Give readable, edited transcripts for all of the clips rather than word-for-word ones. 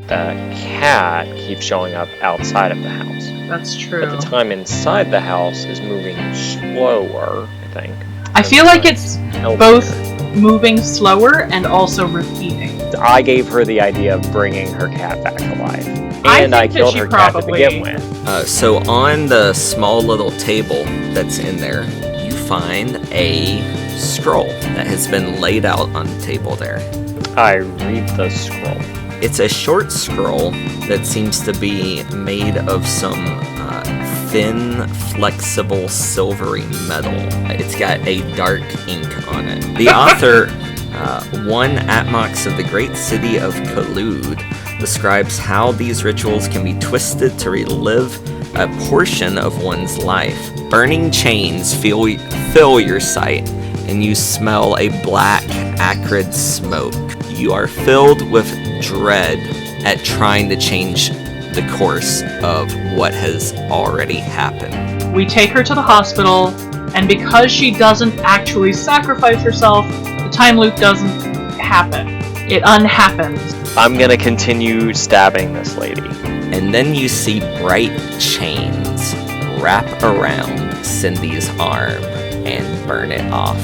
the cat keeps showing up outside of the house. That's true. But the time inside the house is moving slower, I think. I feel like it's both moving slower and also repeating. I gave her the idea of bringing her cat back alive. And I killed her cat to begin with. So on the small little table that's in there, you find a scroll that has been laid out on the table there. I read the scroll. It's a short scroll that seems to be made of some thin, flexible, silvery metal. It's got a dark ink on it. The author, one Atmox of the great city of Kalud, describes how these rituals can be twisted to relive a portion of one's life. Burning chains fill your sight, and you smell a black, acrid smoke. You are filled with dread at trying to change the course of what has already happened. We take her to the hospital, and because she doesn't actually sacrifice herself, the time loop doesn't happen. It unhappens. I'm gonna continue stabbing this lady. And then you see bright chains wrap around Cindy's arm and burn it off.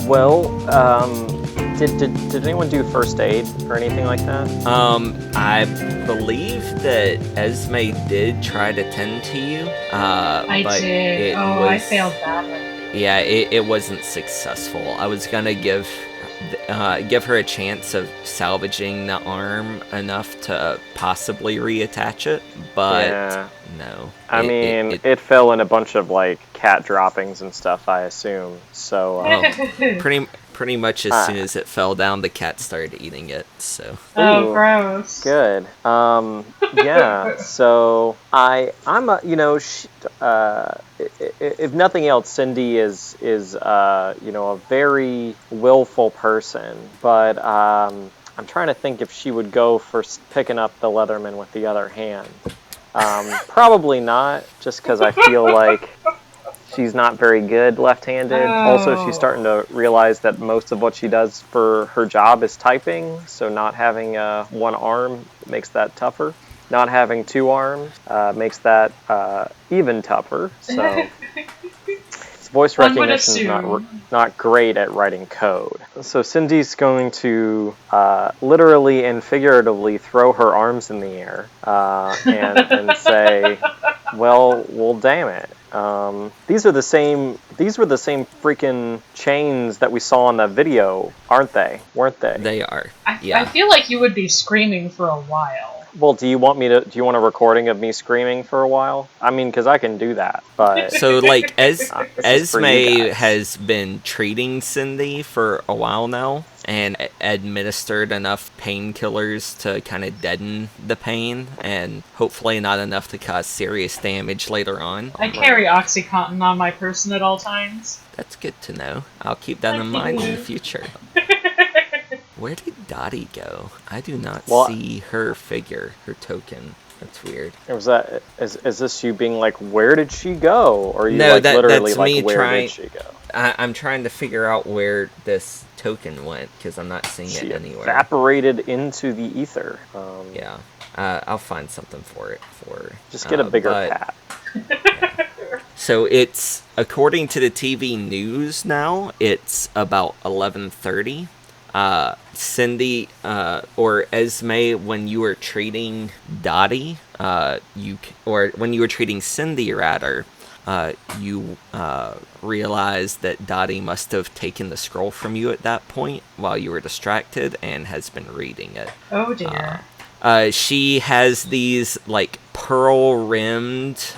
Well, did anyone do first aid or anything like that? I believe that Esme did try to tend to you. I did. I failed badly. Yeah, it wasn't successful. I was gonna give her a chance of salvaging the arm enough to possibly reattach it, but no. I mean, it fell in a bunch of like cat droppings and stuff, I assume. So pretty much as soon as it fell down, the cat started eating it. So. Oh, gross. Good. Yeah. So I'm if nothing else, Cindy is a very willful person, but I'm trying to think if she would go for picking up the Leatherman with the other hand. Probably not, just because I feel like she's not very good left-handed. Oh. Also, she's starting to realize that most of what she does for her job is typing, so not having one arm makes that tougher. Not having two arms makes that even tougher. So voice recognition is not great at writing code. So Cindy's going to literally and figuratively throw her arms in the air and say, well, damn it. These were the same freaking chains that we saw in the video, aren't they? Weren't they? They are. I feel like you would be screaming for a while. Well, do you want a recording of me screaming for a while? I mean, because I can do that, but... So, like, Esme has been treating Cindy for a while now, and administered enough painkillers to kind of deaden the pain, and hopefully not enough to cause serious damage later on. I carry OxyContin on my person at all times. That's good to know. I'll keep that in mind in the future. Where did Dottie go? I do not see her figure, her token. That's weird. Is this you being like, where did she go? Or are you literally like, where did she go? I'm trying to figure out where this token went, because I'm not seeing it anywhere. Evaporated into the ether. Yeah. I'll find something for it. Just get a bigger cat. Yeah. So it's, according to the TV news now, it's about 11:30. Cindy, or Esme, when you were treating Dottie, when you were treating Cindy, rather, you realized that Dottie must have taken the scroll from you at that point while you were distracted and has been reading it. Oh dear. She has these, like, pearl-rimmed,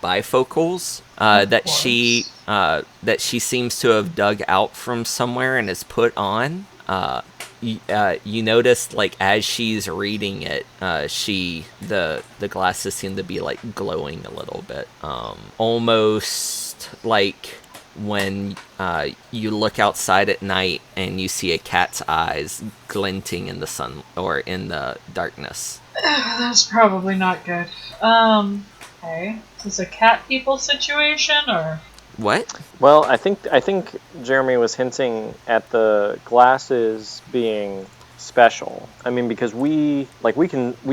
bifocals, that she seems to have dug out from somewhere and has put on. You notice, like, as she's reading it, the glasses seem to be, like, glowing a little bit. Almost like when you look outside at night and you see a cat's eyes glinting in the sun or in the darkness. That's probably not good. Okay. Is this a cat people situation, or? What? Well, I think Jeremy was hinting at the glasses being special. I mean, because we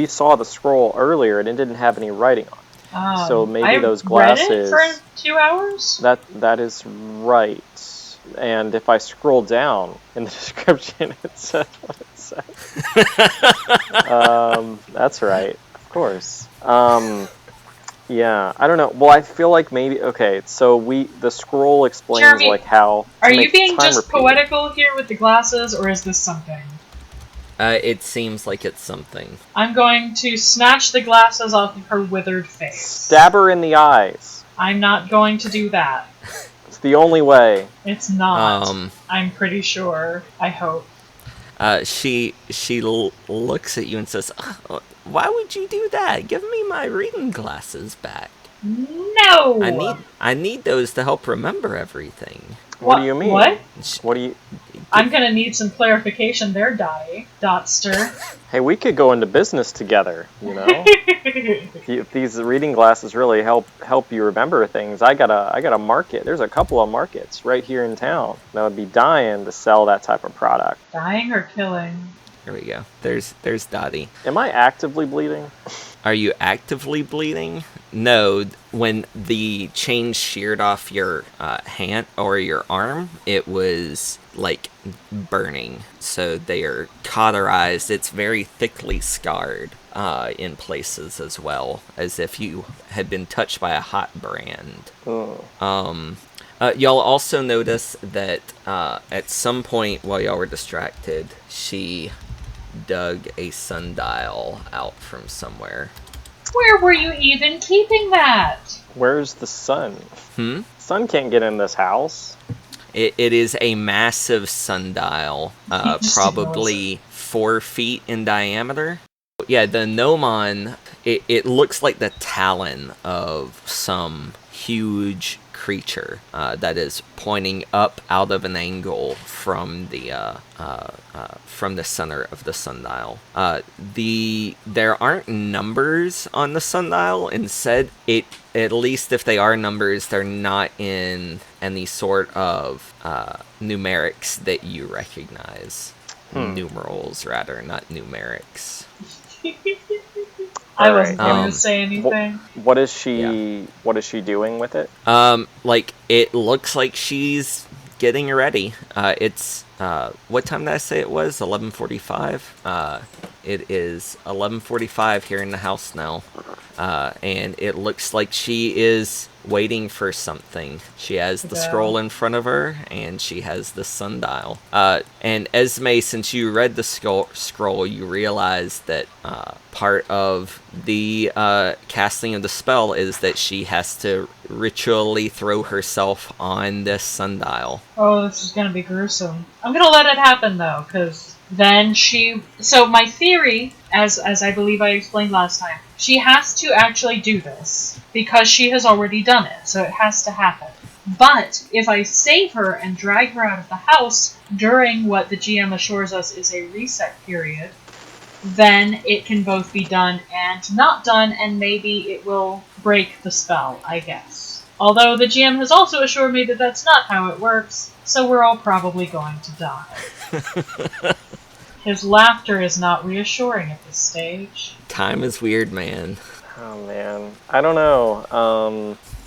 saw the scroll earlier and it didn't have any writing on it. So maybe I those read it for glasses. 2 hours? That is right. And if I scroll down in the description, it says what it says. That's right, of course. Yeah, I don't know. Well, I feel like maybe okay. So the scroll explains Jeremy, like how are to you make being time just repeated. poetical here with the glasses, or is this something? It seems like it's something. I'm going to snatch the glasses off of her withered face. Stab her in the eyes. I'm not going to do that. It's the only way. It's not. I'm pretty sure. I hope. She looks at you and says, "Oh, why would you do that? Give me my reading glasses back. No! I need those to help remember everything." What do you mean? What? What do you... I'm gonna need some clarification there, Dotster. Hey, we could go into business together, you know? If these reading glasses really help you remember things, I got a market. There's a couple of markets right here in town that would be dying to sell that type of product. Dying or killing? Here we go. There's Dottie. Am I actively bleeding? Are you actively bleeding? No. When the chain sheared off your hand or your arm, it was like burning. So they are cauterized. It's very thickly scarred in places as well, as if you had been touched by a hot brand. Oh. Y'all also notice that at some point while y'all were distracted, she dug a sundial out from somewhere. Where were you even keeping that? Where's the sun? Sun can't get in this house. It is a massive sundial, probably 4 feet in diameter. Yeah, the gnomon, it looks like the talon of some huge creature that is pointing up out of an angle from the center of the sundial. There aren't numbers on the sundial. Instead, at least if they are numbers, they're not in any sort of numerics that you recognize. Numerals, rather, not numerics. I wasn't going to say anything. What is she doing with it? Like, it looks like she's getting ready. It's what time did I say it was? 11:45. It is 11:45 here in the house now. And it looks like she is waiting for something. She has the scroll in front of her, and she has the sundial. And Esme, since you read the scroll, you realize that part of the casting of the spell is that she has to ritually throw herself on this sundial. Oh, this is gonna be gruesome. I'm gonna let it happen, though, because then So my theory, as I believe I explained last time, she has to actually do this, because she has already done it, so it has to happen. But if I save her and drag her out of the house during what the GM assures us is a reset period, then it can both be done and not done, and maybe it will break the spell, I guess. Although the GM has also assured me that that's not how it works, so we're all probably going to die. His laughter is not reassuring at this stage. Time is weird, man. Oh man, I don't know.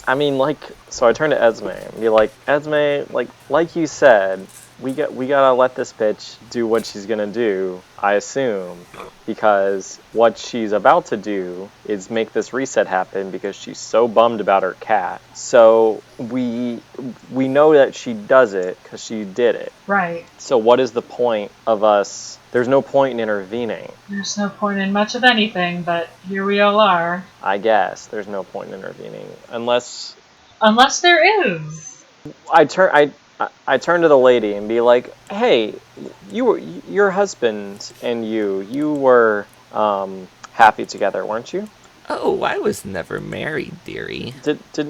I mean, so I turn to Esme and be like, Esme, like you said, we gotta let this bitch do what she's gonna do, I assume, because what she's about to do is make this reset happen because she's so bummed about her cat. So we know that she does it because she did it. Right. So what is the point of us? There's no point in intervening. There's no point in much of anything, but here we all are. I guess there's no point in intervening unless there is. I turn to the lady and be like, "Hey, your husband and you were happy together, weren't you?" Oh, I was never married, dearie.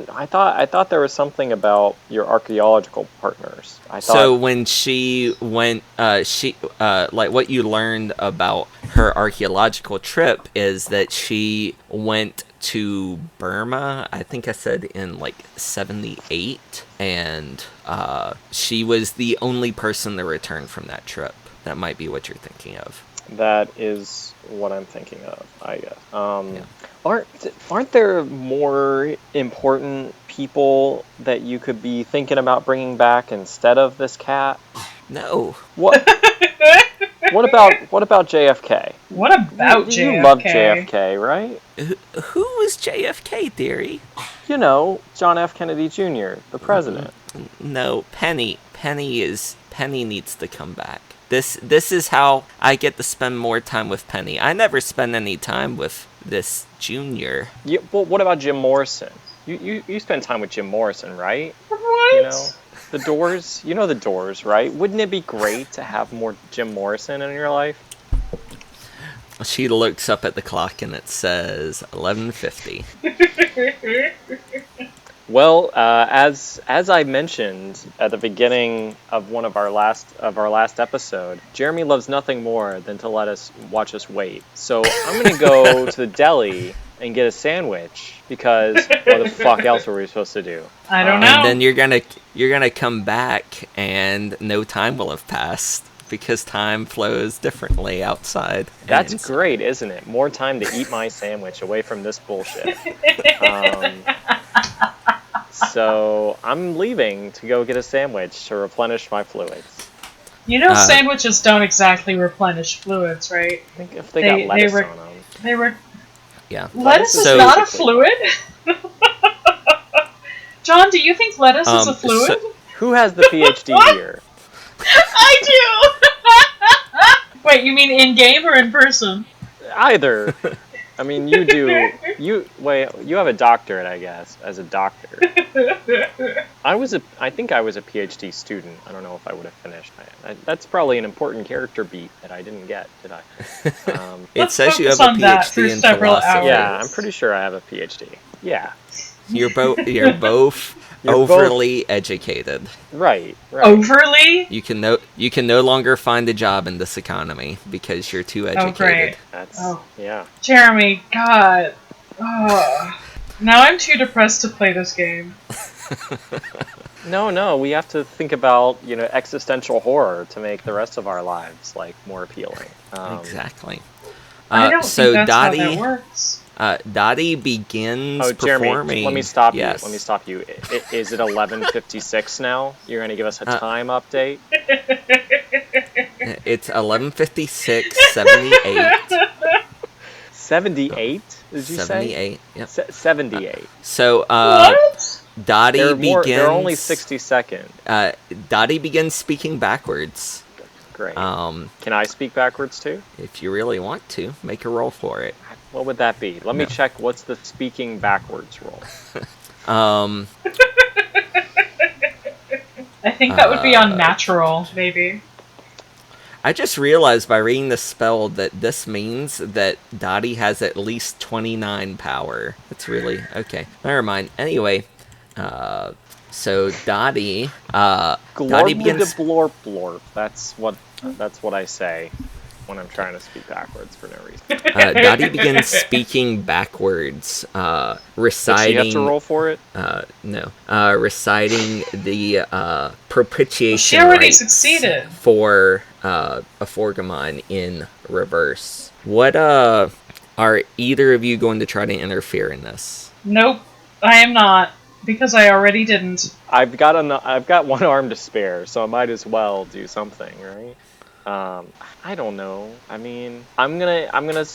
I thought there was something about your archaeological partners. So when she went, like what you learned about her archaeological trip is that she went to Burma, I think I said in like 78, and she was the only person to return from that trip. That might be what you're thinking of. That is what I'm thinking of, I guess. Yeah. Aren't there more important people that you could be thinking about bringing back instead of this cat? No. What? What about JFK? What about JFK? You love JFK, right? Who was JFK, Theory? You know, John F. Kennedy Jr., the president. No, Penny needs to come back. This is how I get to spend more time with Penny. I never spend any time with this Junior. Yeah, well, what about Jim Morrison? You spend time with Jim Morrison, right? What? You know, the Doors. You know the Doors, right? Wouldn't it be great to have more Jim Morrison in your life? She looks up at the clock and it says 11:50. Well, as I mentioned at the beginning of our last episode, Jeremy loves nothing more than to watch us wait. So I'm gonna go to the deli and get a sandwich because what the fuck else were we supposed to do? I don't know. And then you're gonna come back and no time will have passed because time flows differently outside. That's great, isn't it? More time to eat my sandwich away from this bullshit. So I'm leaving to go get a sandwich to replenish my fluids. You know, sandwiches don't exactly replenish fluids, right? I think if they got lettuce on them. Yeah. Lettuce is not a fluid? John, do you think lettuce is a fluid? Who has the PhD here? I do! Wait, you mean in-game or in person? Either. I mean, you do. You have a doctorate, I guess, as a doctor. I think I was a PhD student. I don't know if I would have finished. That's probably an important character beat that I didn't get, did I? It says you have a PhD in philosophy. Yeah, I'm pretty sure I have a PhD. Yeah. You're both overly educated. Right. Overly? You can no longer find a job in this economy because you're too educated. Yeah. Jeremy, God. Oh. Now I'm too depressed to play this game. No, we have to think about, existential horror to make the rest of our lives more appealing. Exactly. I don't think that's how that works. Dottie begins Jeremy, performing. Let me stop yes. you. Let me stop you. Is it 11:56 now? You're going to give us a time update? It's 11:56, 78. 78? Did you 78, say? Yep. 78. So, What? Dottie begins... They're only 60 seconds. Dottie begins speaking backwards. Great. Can I speak backwards too? If you really want to, make a roll for it. What would that be? Let me check. What's the speaking backwards roll? I think that would be unnatural, maybe. I just realized by reading the spell that this means that Dottie has at least 29 power. That's really... Okay, never mind. Anyway, so Dottie... Dottie begins... Blorp blorp. That's what I say when I'm trying to speak backwards for no reason. Dottie begins speaking backwards, reciting... Did she have to roll for it? No. Reciting the propitiation She already rites succeeded. For a Forgamon in reverse. What are either of you going to try to interfere in this? Nope, I am not, because I already didn't. I've got one arm to spare, so I might as well do something, right? I don't know. I mean, I'm gonna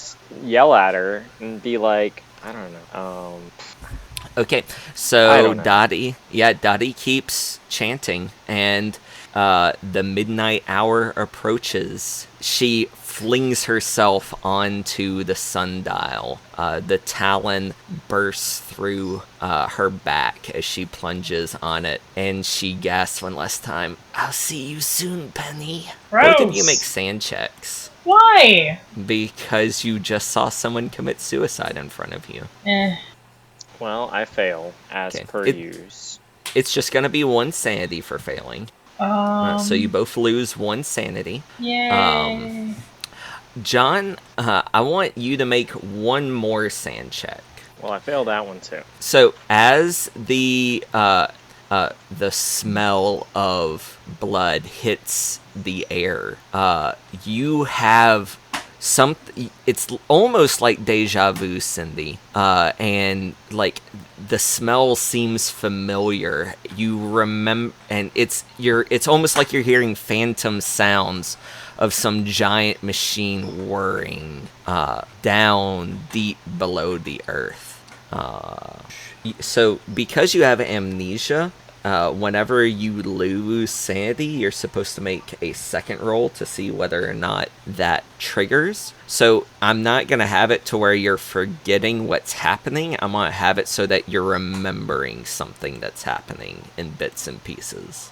yell at her and be like, I don't know. Okay, so Dottie keeps chanting, and the midnight hour approaches. She flings herself onto the sundial. The talon bursts through her back as she plunges on it, and she gasps one last time, "I'll see you soon, Penny." Gross. Both of you make sand checks. Why? Because you just saw someone commit suicide in front of you. Well, I fail, as per use. It's just gonna be one sanity for failing. So you both lose one sanity. Yay. John, I want you to make one more sand check. Well, I failed that one too. So as the smell of blood hits the air, you have it's almost like deja vu, Cindy, and like the smell seems familiar. You remember, and it's almost like you're hearing phantom sounds of some giant machine whirring down deep below the earth. So because you have amnesia, whenever you lose sanity, you're supposed to make a second roll to see whether or not that triggers. So I'm not going to have it to where you're forgetting what's happening. I'm going to have it so that you're remembering something that's happening in bits and pieces.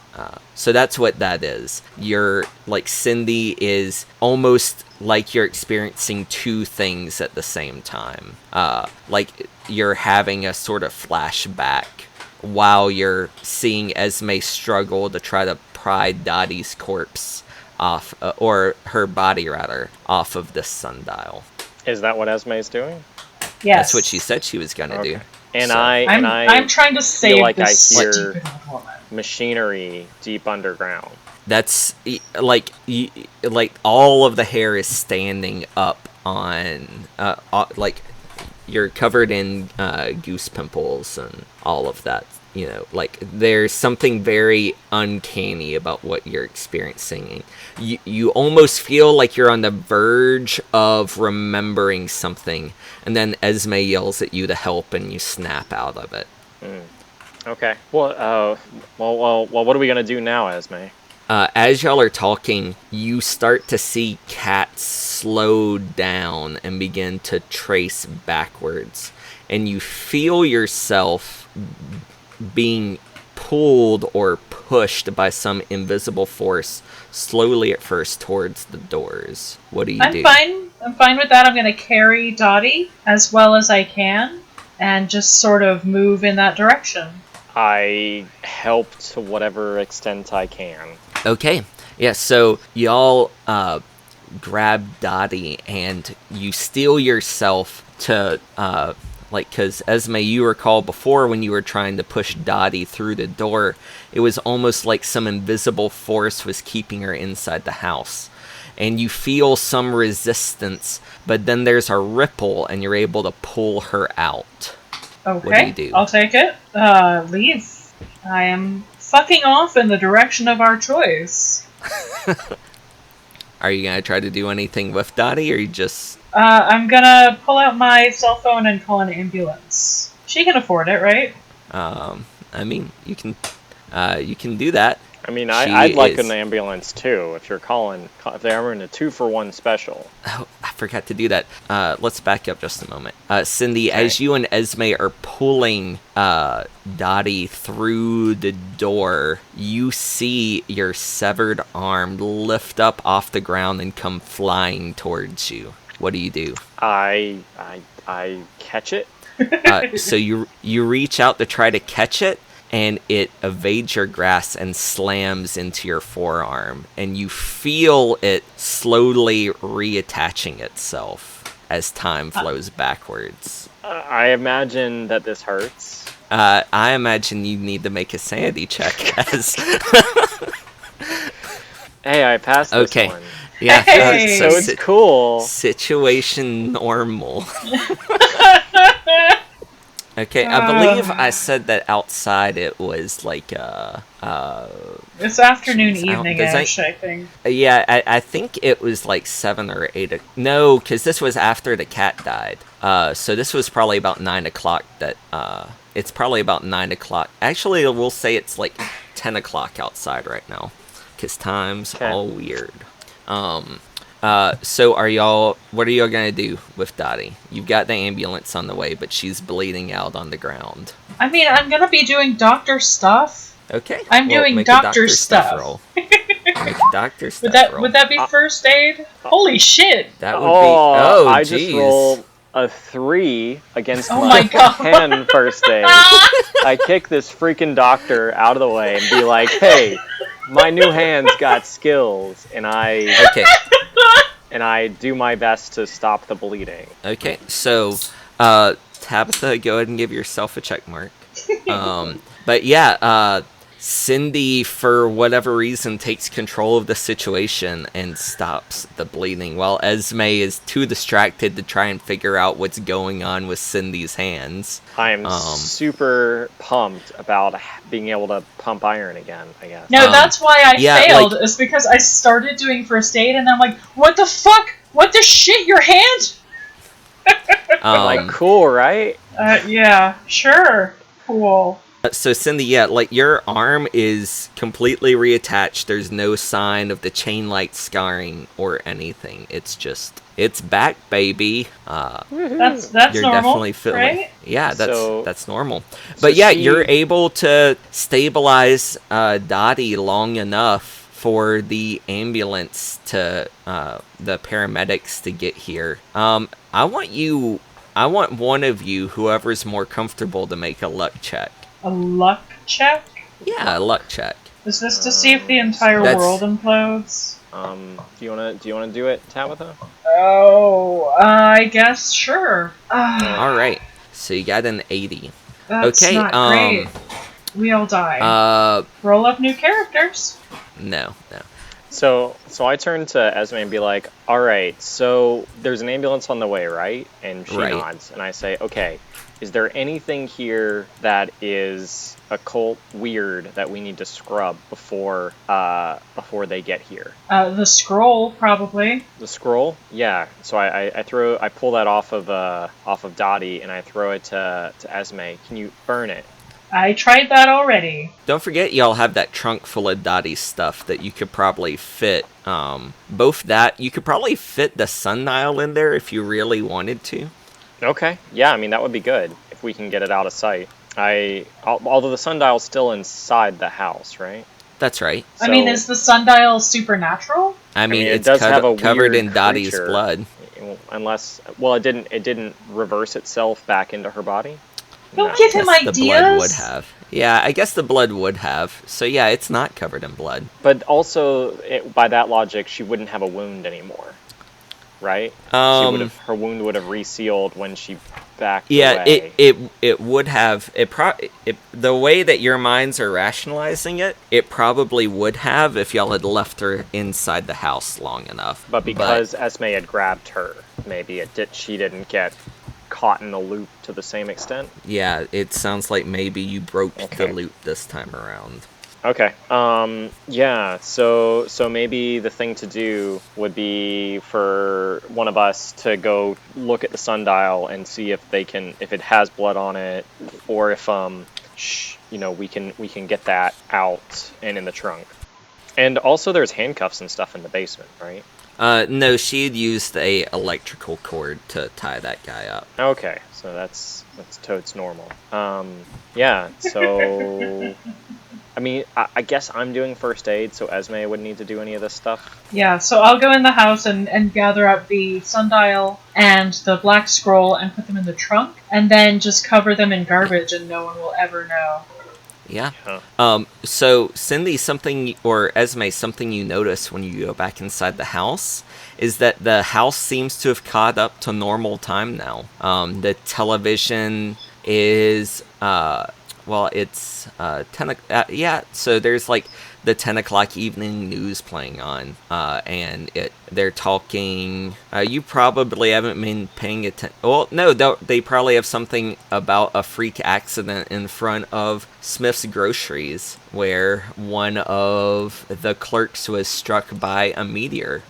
So that's what that is. You're like, Cindy is almost like you're experiencing two things at the same time. Like you're having a sort of flashback while you're seeing Esme struggle to try to pry Dottie's corpse off, or her body rather, off of the sundial. Is that what Esme's doing? Yes. That's what she said she was gonna do. And So- I'm trying to save like this I hear stupid woman. machinery deep underground. That's like all of the hair is standing up on like you're covered in goose pimples and all of that. You know, like there's something very uncanny about what you're experiencing. You almost feel like you're on the verge of remembering something, and then Esme yells at you to help, and you snap out of it. Okay. Well, what are we gonna do now, Esme? As y'all are talking, you start to see Kat slow down and begin to trace backwards, and you feel yourself being pulled or pushed by some invisible force, slowly at first towards the doors. What do you do? I'm fine with that. I'm going to carry Dottie as well as I can and just sort of move in that direction. I help to whatever extent I can. Okay, yeah, so y'all grab Dottie and you steel yourself to because Esme, you recall before when you were trying to push Dottie through the door, it was almost like some invisible force was keeping her inside the house. And you feel some resistance, but then there's a ripple and you're able to pull her out. Okay, What do you do? I'll take it. Leave. I am fucking off in the direction of our choice. Are you going to try to do anything with Dottie, or you just... I'm gonna pull out my cell phone and call an ambulance. She can afford it, right? I mean, you can do that. I mean, I'd like an ambulance too. If if they're having a 2-for-1 special. Oh, I forgot to do that. Let's back up just a moment. Cindy, Okay. as you and Esme are pulling Dottie through the door, you see your severed arm lift up off the ground and come flying towards you. What do you do? I catch it. So you reach out to try to catch it, and it evades your grasp and slams into your forearm, and you feel it slowly reattaching itself as time flows backwards. I imagine that this hurts. I imagine you need to make a sanity check as... Hey, I passed this Okay. one. Yeah, Hey! So it's cool. Situation normal. Okay, I believe I said that outside it was like It's afternoon, Jeez, I don't- evening-ish, I think. yeah, I think it was like 7 or 8. No, because this was after the cat died. So this was probably about 9 o'clock. It's probably about 9 o'clock. Actually, we'll say it's like 10 o'clock outside right now, because time's Okay. all weird. So what are y'all gonna do with Dottie? You've got the ambulance on the way, but she's bleeding out on the ground. I mean, I'm gonna be doing doctor stuff. Okay. I'm doing make a doctor stuff. roll. Make a doctor stuff roll. Would that be first aid? Holy shit! That would be. Oh, I jeez. just rolled a 3 against Oh my my God. 10 first aid. I kick this freaking doctor out of the way and be like, "Hey, my new hand's got skills," and Okay. I do my best to stop the bleeding. Okay. So, Tabitha, go ahead and give yourself a check mark. But yeah, Cindy, for whatever reason, takes control of the situation and stops the bleeding, while Esme is too distracted to try and figure out what's going on with Cindy's hands. I am super pumped about being able to pump iron again, I guess. No, that's why I failed, is because I started doing first aid, and I'm like, what the fuck? What the shit, your hand? Like, cool, right? Yeah, sure. Cool. So Cindy, yeah, like your arm is completely reattached. There's no sign of the chain-like scarring or anything. It's just, it's back, baby. That's you're normal, definitely feeling, right? Yeah, that's normal. But yeah, you're able to stabilize Dottie long enough for the ambulance to, the paramedics to get here. I want one of you, whoever's more comfortable, to make a luck check. A luck check? Yeah, a luck check. Is this to see if the entire world implodes? Do you wanna do it, Tabitha? Oh, I guess sure. All right. So you got an 80. That's okay. Not great. We all die. Roll up new characters. No. So I turn to Esme and be like, all right, so there's an ambulance on the way, right? And she nods, and I say, okay, is there anything here that is occult weird that we need to scrub before they get here? The scroll, probably. The scroll? Yeah. So I pull that off of Dottie, and I throw it to Esme. Can you burn it? I tried that already. Don't forget y'all have that trunk full of Dottie's stuff that you could probably fit. Both that, you could probably fit the sundial in there if you really wanted to. Okay. Yeah, I mean, that would be good if we can get it out of sight. Although the sundial's still inside the house, right? That's right. So, I mean, is the sundial supernatural? I mean it does have a covered in Dottie's blood. Unless, well, it didn't reverse itself back into her body. Don't give him ideas. The blood would have. Yeah, I guess the blood would have. So yeah, it's not covered in blood. But also, by that logic, she wouldn't have a wound anymore, right? Her wound would have resealed when she backed away. It would have. The way that your minds are rationalizing it, it probably would have if y'all had left her inside the house long enough. But because Esme had grabbed her, maybe she didn't get caught in the loop to the same extent. Yeah, it sounds like maybe you broke the loop this time around. Okay. Yeah, so maybe the thing to do would be for one of us to go look at the sundial and see if it has blood on it, or if we can get that out and in the trunk. And also there's handcuffs and stuff in the basement, right? No, she had used a electrical cord to tie that guy up. Okay, so that's totes normal. Yeah, so I mean, I guess I'm doing first aid, so Esme wouldn't need to do any of this stuff. Yeah, so I'll go in the house and gather up the sundial and the black scroll and put them in the trunk, and then just cover them in garbage and no one will ever know. Yeah. So Cindy, Esme, something you notice when you go back inside the house is that the house seems to have caught up to normal time now. The television is it's 10. Yeah. So there's like the 10 o'clock evening news playing on, and they're talking. You probably haven't been paying attention. Well, no, they probably have something about a freak accident in front of Smith's Groceries, where one of the clerks was struck by a meteor.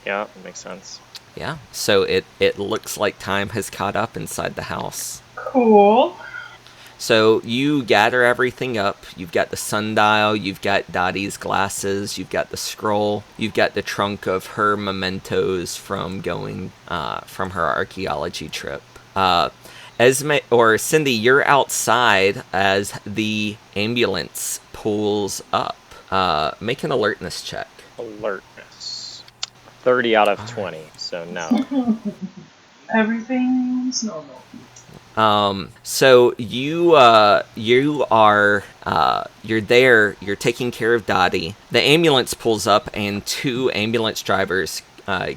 Yeah, that makes sense. Yeah, so it looks like time has caught up inside the house. Cool. So you gather everything up. You've got the sundial, you've got Dottie's glasses, you've got the scroll, you've got the trunk of her mementos from going from her archaeology trip. Esme or Cindy, you're outside as the ambulance pulls up. Make an alertness check. Alertness. 30 out of 20, so no. Everything's normal. So you are, you're there, you're taking care of Dottie. The ambulance pulls up and two ambulance drivers,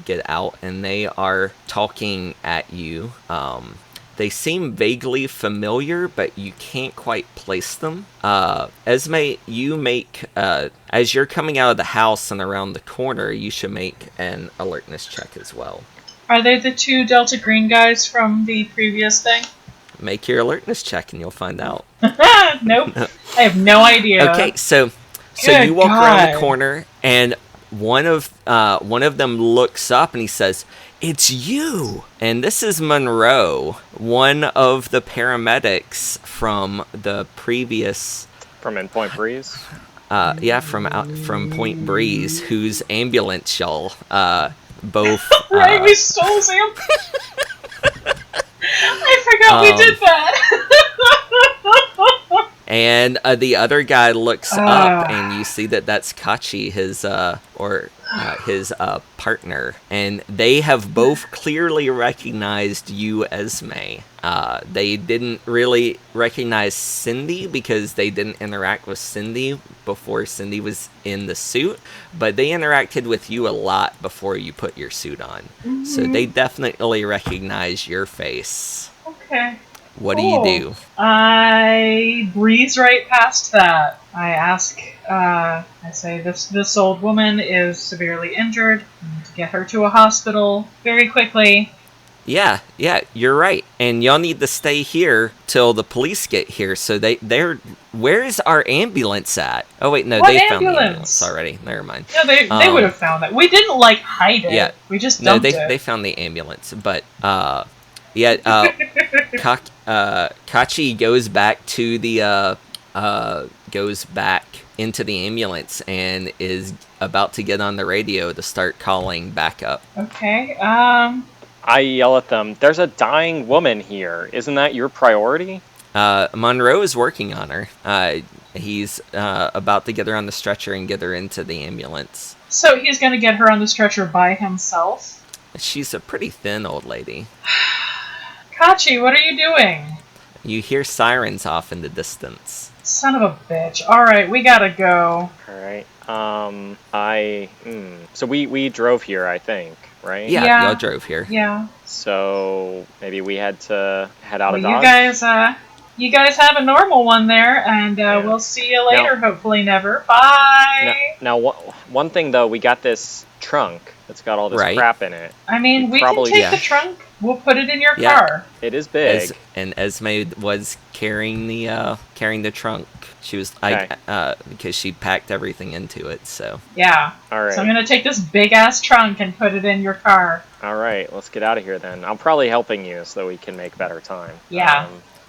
get out and they are talking at you. They seem vaguely familiar, but you can't quite place them. Esme, you make, as you're coming out of the house and around the corner, you should make an alertness check as well. Are they the 2 Delta Green guys from the previous thing? Make your alertness check and you'll find out. Nope. I have no idea. Okay, so Good you walk around the God. corner, and one of them looks up and he says, "It's you!" And this is Monroe, one of the paramedics from the previous. From In Point Breeze? From Point Breeze, whose ambulance y'all both. Right, we stole Sam. I forgot we did that. And the other guy looks up, and you see that that's Kachi, his partner, and they have both clearly recognized you, Esme. They didn't really recognize Cindy because they didn't interact with Cindy before Cindy was in the suit, but they interacted with you a lot before you put your suit on. Mm-hmm. So they definitely recognize your face. Okay. What do you do? I breeze right past that. I ask, I say, this old woman is severely injured. I need to get her to a hospital very quickly. Yeah, you're right. And y'all need to stay here till the police get here. So they're where's our ambulance at? Oh wait, no, What they ambulance? found the ambulance already. Never mind. Yeah, they would have found that. We didn't hide it. Yeah, we just dumped it. They found the ambulance, but Kachi goes back to the goes back into the ambulance and is about to get on the radio to start calling backup. Okay. I yell at them, "There's a dying woman here. Isn't that your priority?" Monroe is working on her. He's about to get her on the stretcher and get her into the ambulance. So he's going to get her on the stretcher by himself? She's a pretty thin old lady. Kachi, what are you doing? You hear sirens off in the distance. Son of a bitch. Alright, we gotta go. Alright. So we drove here, I think, right? Yeah, y'all drove here. Yeah. So maybe we had to head out of Dodge? You guys have a normal one there, and we'll see you later, hopefully never. Bye! Now, one thing, though, we got this trunk that's got all this crap in it. I mean, we can take the trunk. We'll put it in your car. It is big. And Esme was carrying the trunk. She was because she packed everything into it. So yeah. All right. So I'm gonna take this big ass trunk and put it in your car. All right. Let's get out of here then. I'm probably helping you so we can make better time. Yeah.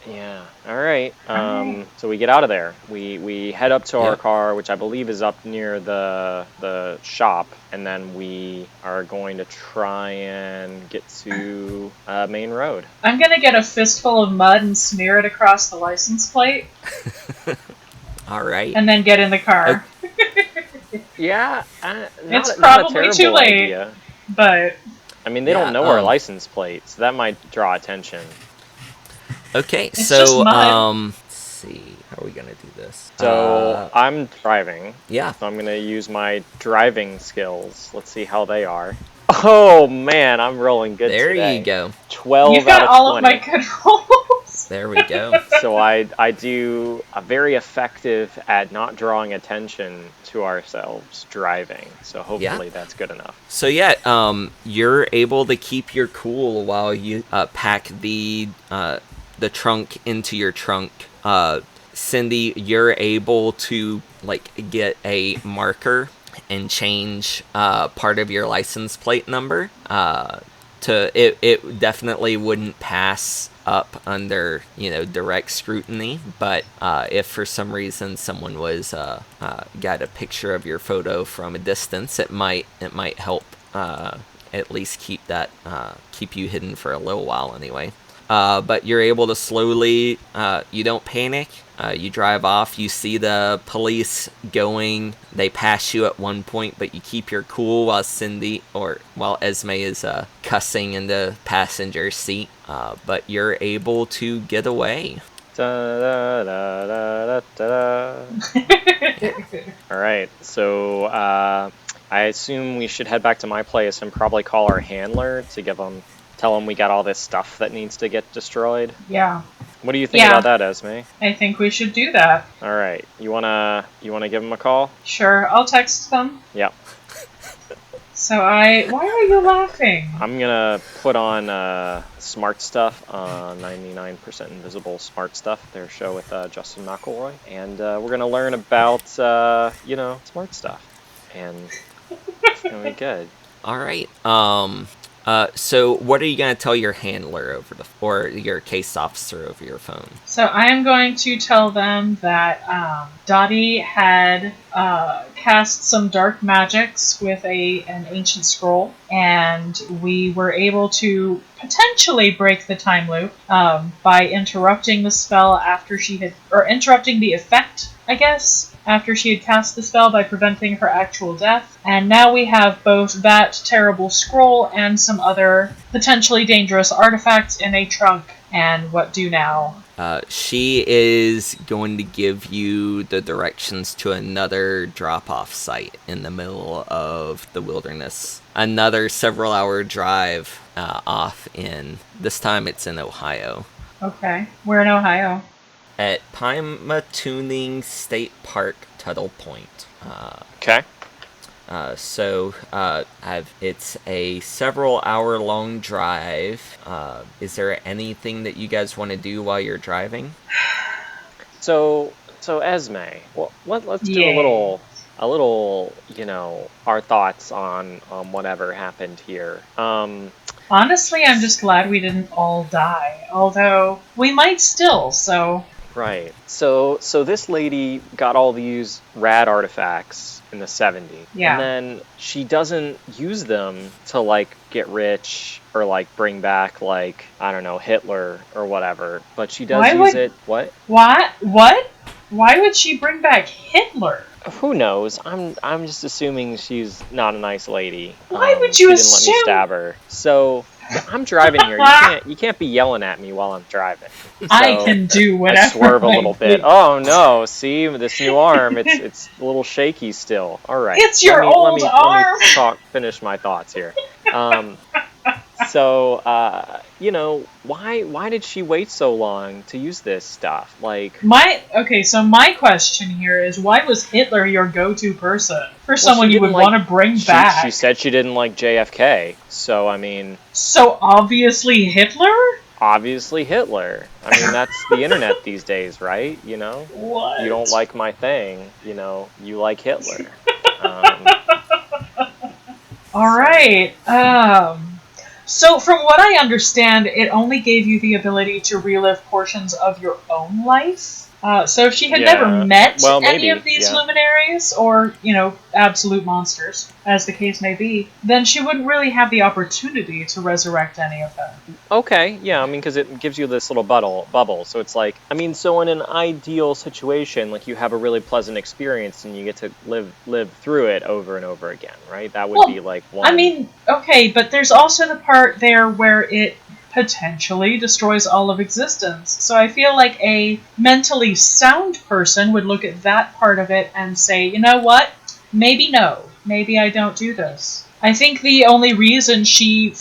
Yeah. All right. So we get out of there. We head up to our car, which I believe is up near the shop, and then we are going to try and get to Main Road. I'm gonna get a fistful of mud and smear it across the license plate. All right. And then get in the car. Yeah. It's probably too late. Idea. But I mean, they don't know our license plate, so that might draw attention. Okay, so let's see, how are we gonna do this? So I'm driving. Yeah. So I'm gonna use my driving skills. Let's see how they are. Oh man, I'm rolling good today. There you go. 12 You've got out of all 20. of my good rolls. There we go. So I do a very effective at not drawing attention to ourselves driving. So hopefully that's good enough. So you're able to keep your cool while you pack the trunk into your trunk. Cindy, you're able to get a marker and change part of your license plate number. It definitely wouldn't pass up under direct scrutiny, but if for some reason someone was got a picture of your photo from a distance, it might help at least keep you hidden for a little while anyway. But you're able to slowly, you don't panic, you drive off, you see the police going, they pass you at one point, but you keep your cool while Esme is cussing in the passenger seat, but you're able to get away. Da, da, da, da, da, da. Alright, so I assume we should head back to my place and probably call our handler to Tell him we got all this stuff that needs to get destroyed. Yeah. What do you think Yeah. about that, Esme? I think we should do that. All right, you wanna give him a call? Sure, I'll text them. Yep. Why are you laughing? I'm gonna put on Smart Stuff, 99% Invisible Smart Stuff, their show with Justin McElroy, and we're gonna learn about smart stuff, and it's gonna be good. All right. So what are you gonna tell your handler or your case officer over your phone? So I am going to tell them that Dottie had cast some dark magics with an ancient scroll, and we were able to potentially break the time loop by interrupting the spell interrupting the effect, I guess, after she had cast the spell by preventing her actual death. And now we have both that terrible scroll and some other potentially dangerous artifacts in a trunk. And what do now? She is going to give you the directions to another drop-off site in the middle of the wilderness. Another several-hour drive this time it's in Ohio. Okay. Where in Ohio? At Pymatuning State Park, Tuttle Point. Okay. It's a several-hour-long drive. Is there anything that you guys want to do while you're driving? So Esme, well, let's do a little, our thoughts on whatever happened here. Honestly, I'm just glad we didn't all die. Although we might still. So. Right. So this lady got all these rad artifacts in the 70s. Yeah. And then she doesn't use them to, get rich or, bring back, I don't know, Hitler or whatever. But she does use it... What? What? Why would she bring back Hitler? Who knows? I'm just assuming she's not a nice lady. Why would you assume? She didn't let me stab her. So... I'm driving here. You can't be yelling at me while I'm driving. So I can do whatever. I swerve a little bit. Oh no! See this new arm? It's a little shaky still. All right. It's your old arm. Let me finish my thoughts here. Why did she wait so long to use this stuff? So my question here is, why was Hitler your go-to person for someone you would want to bring back? She said she didn't like JFK, so I mean. So obviously Hitler? Obviously Hitler. I mean, that's the internet these days, right? What? You don't like my thing, you like Hitler. All right. So from what I understand, it only gave you the ability to relive portions of your own life. So if she had never met any of these luminaries, or, absolute monsters, as the case may be, then she wouldn't really have the opportunity to resurrect any of them. Okay, yeah, I mean, because it gives you this little bubble. So it's so in an ideal situation, you have a really pleasant experience and you get to live through it over and over again, right? That would be one. I mean, okay, but there's also the part there where it potentially destroys all of existence. So I feel like a mentally sound person would look at that part of it and say, you know what? Maybe no. Maybe I don't do this. I think the only reason she,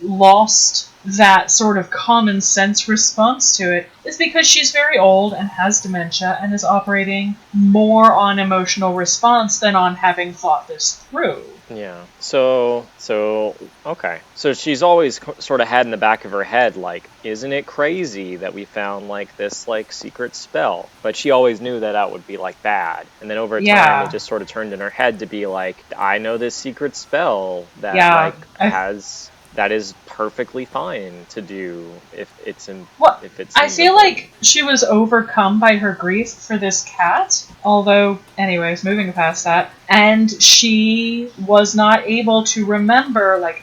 lost that sort of common sense response to it is because she's very old and has dementia and is operating more on emotional response than on having thought this through. Yeah. So okay. So she's always sort of had in the back of her head, isn't it crazy that we found this secret spell? But she always knew that would be bad. And then over time, it just sort of turned in her head to be I know this secret spell that that is perfectly fine to do if it's in. I feel like she was overcome by her grief for this cat. Although, anyways, moving past that, and she was not able to remember,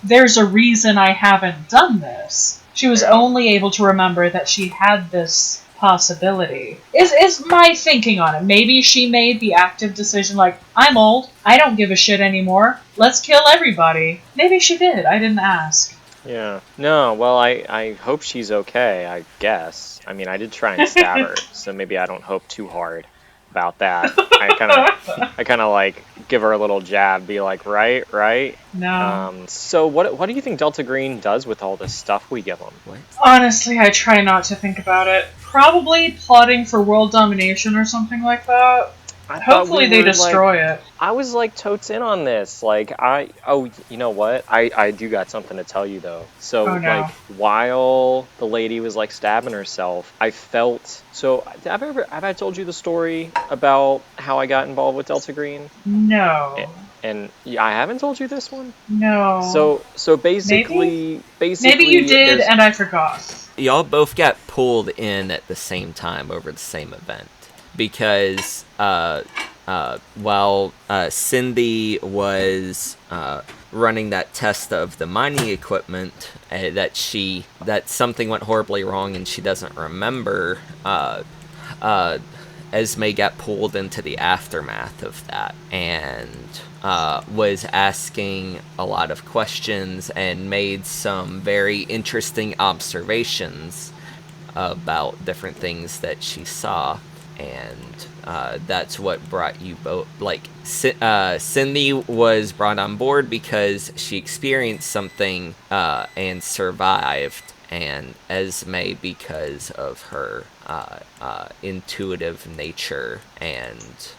there's a reason I haven't done this. She was only able to remember that she had this possibility. Is my thinking on it. Maybe she made the active decision, I'm old, I don't give a shit anymore, let's kill everybody. Maybe she did, I didn't ask. Yeah. No, well, I hope she's okay, I guess. I mean, I did try and stab her, so maybe I don't hope too hard. about that. I kind of like give her a little jab, be like, right. No. So what do you think Delta Green does with all this stuff we give them? What? Honestly, I try not to think about it. Probably plotting for world domination or something like that. I thought Hopefully they were, destroy it. I was like totes in on this. Like you know what? I do got something to tell you though. So Oh, no. like while the lady was like stabbing herself, I felt so. Have I told you the story about how I got involved with Delta Green? No. And I haven't told you this one. No. So basically, Maybe you did and I forgot. Y'all both got pulled in at the same time over the same event because while Cindy was running that test of the mining equipment, that something went horribly wrong and she doesn't remember. Esme got pulled into the aftermath of that and was asking a lot of questions and made some very interesting observations about different things that she saw. And that's what brought you both. Like, Cindy was brought on board because she experienced something and survived, and Esme because of her intuitive nature and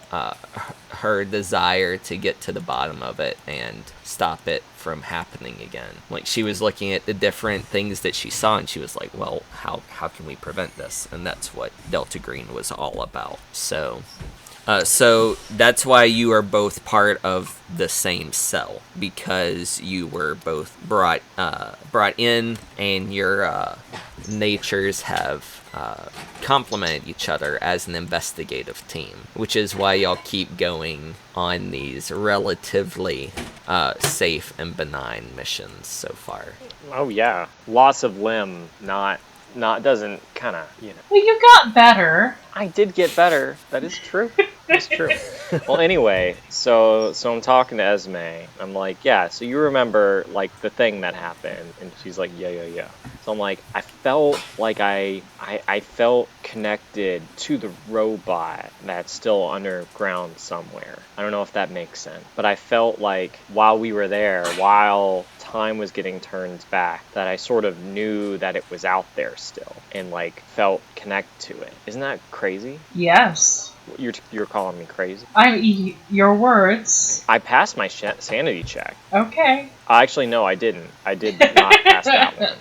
her desire to get to the bottom of it and stop it from happening again. Like, she was looking at the different things that she saw and she was like, well, how can we prevent this? And that's what Delta Green was all about. So that's why you are both part of the same cell, because you were both brought in, and your natures have complemented each other as an investigative team, which is why y'all keep going on these relatively safe and benign missions so far. Oh yeah, loss of limb, not doesn't kind of, you know. Well, you got better. I did get better. That is true. That's true. Well, anyway, so I'm talking to Esme. I'm like, yeah, so you remember, like, the thing that happened? And she's like, yeah. So I'm like, I felt like I felt connected to the robot that's still underground somewhere. I don't know if that makes sense. But I felt like while we were there, while time was getting turned back, that I sort of knew that it was out there still and, like, felt connected to it. Isn't that crazy? Yes. You're calling me crazy? Your words. I passed my sanity check. Okay. Actually, no, I didn't. I did not pass that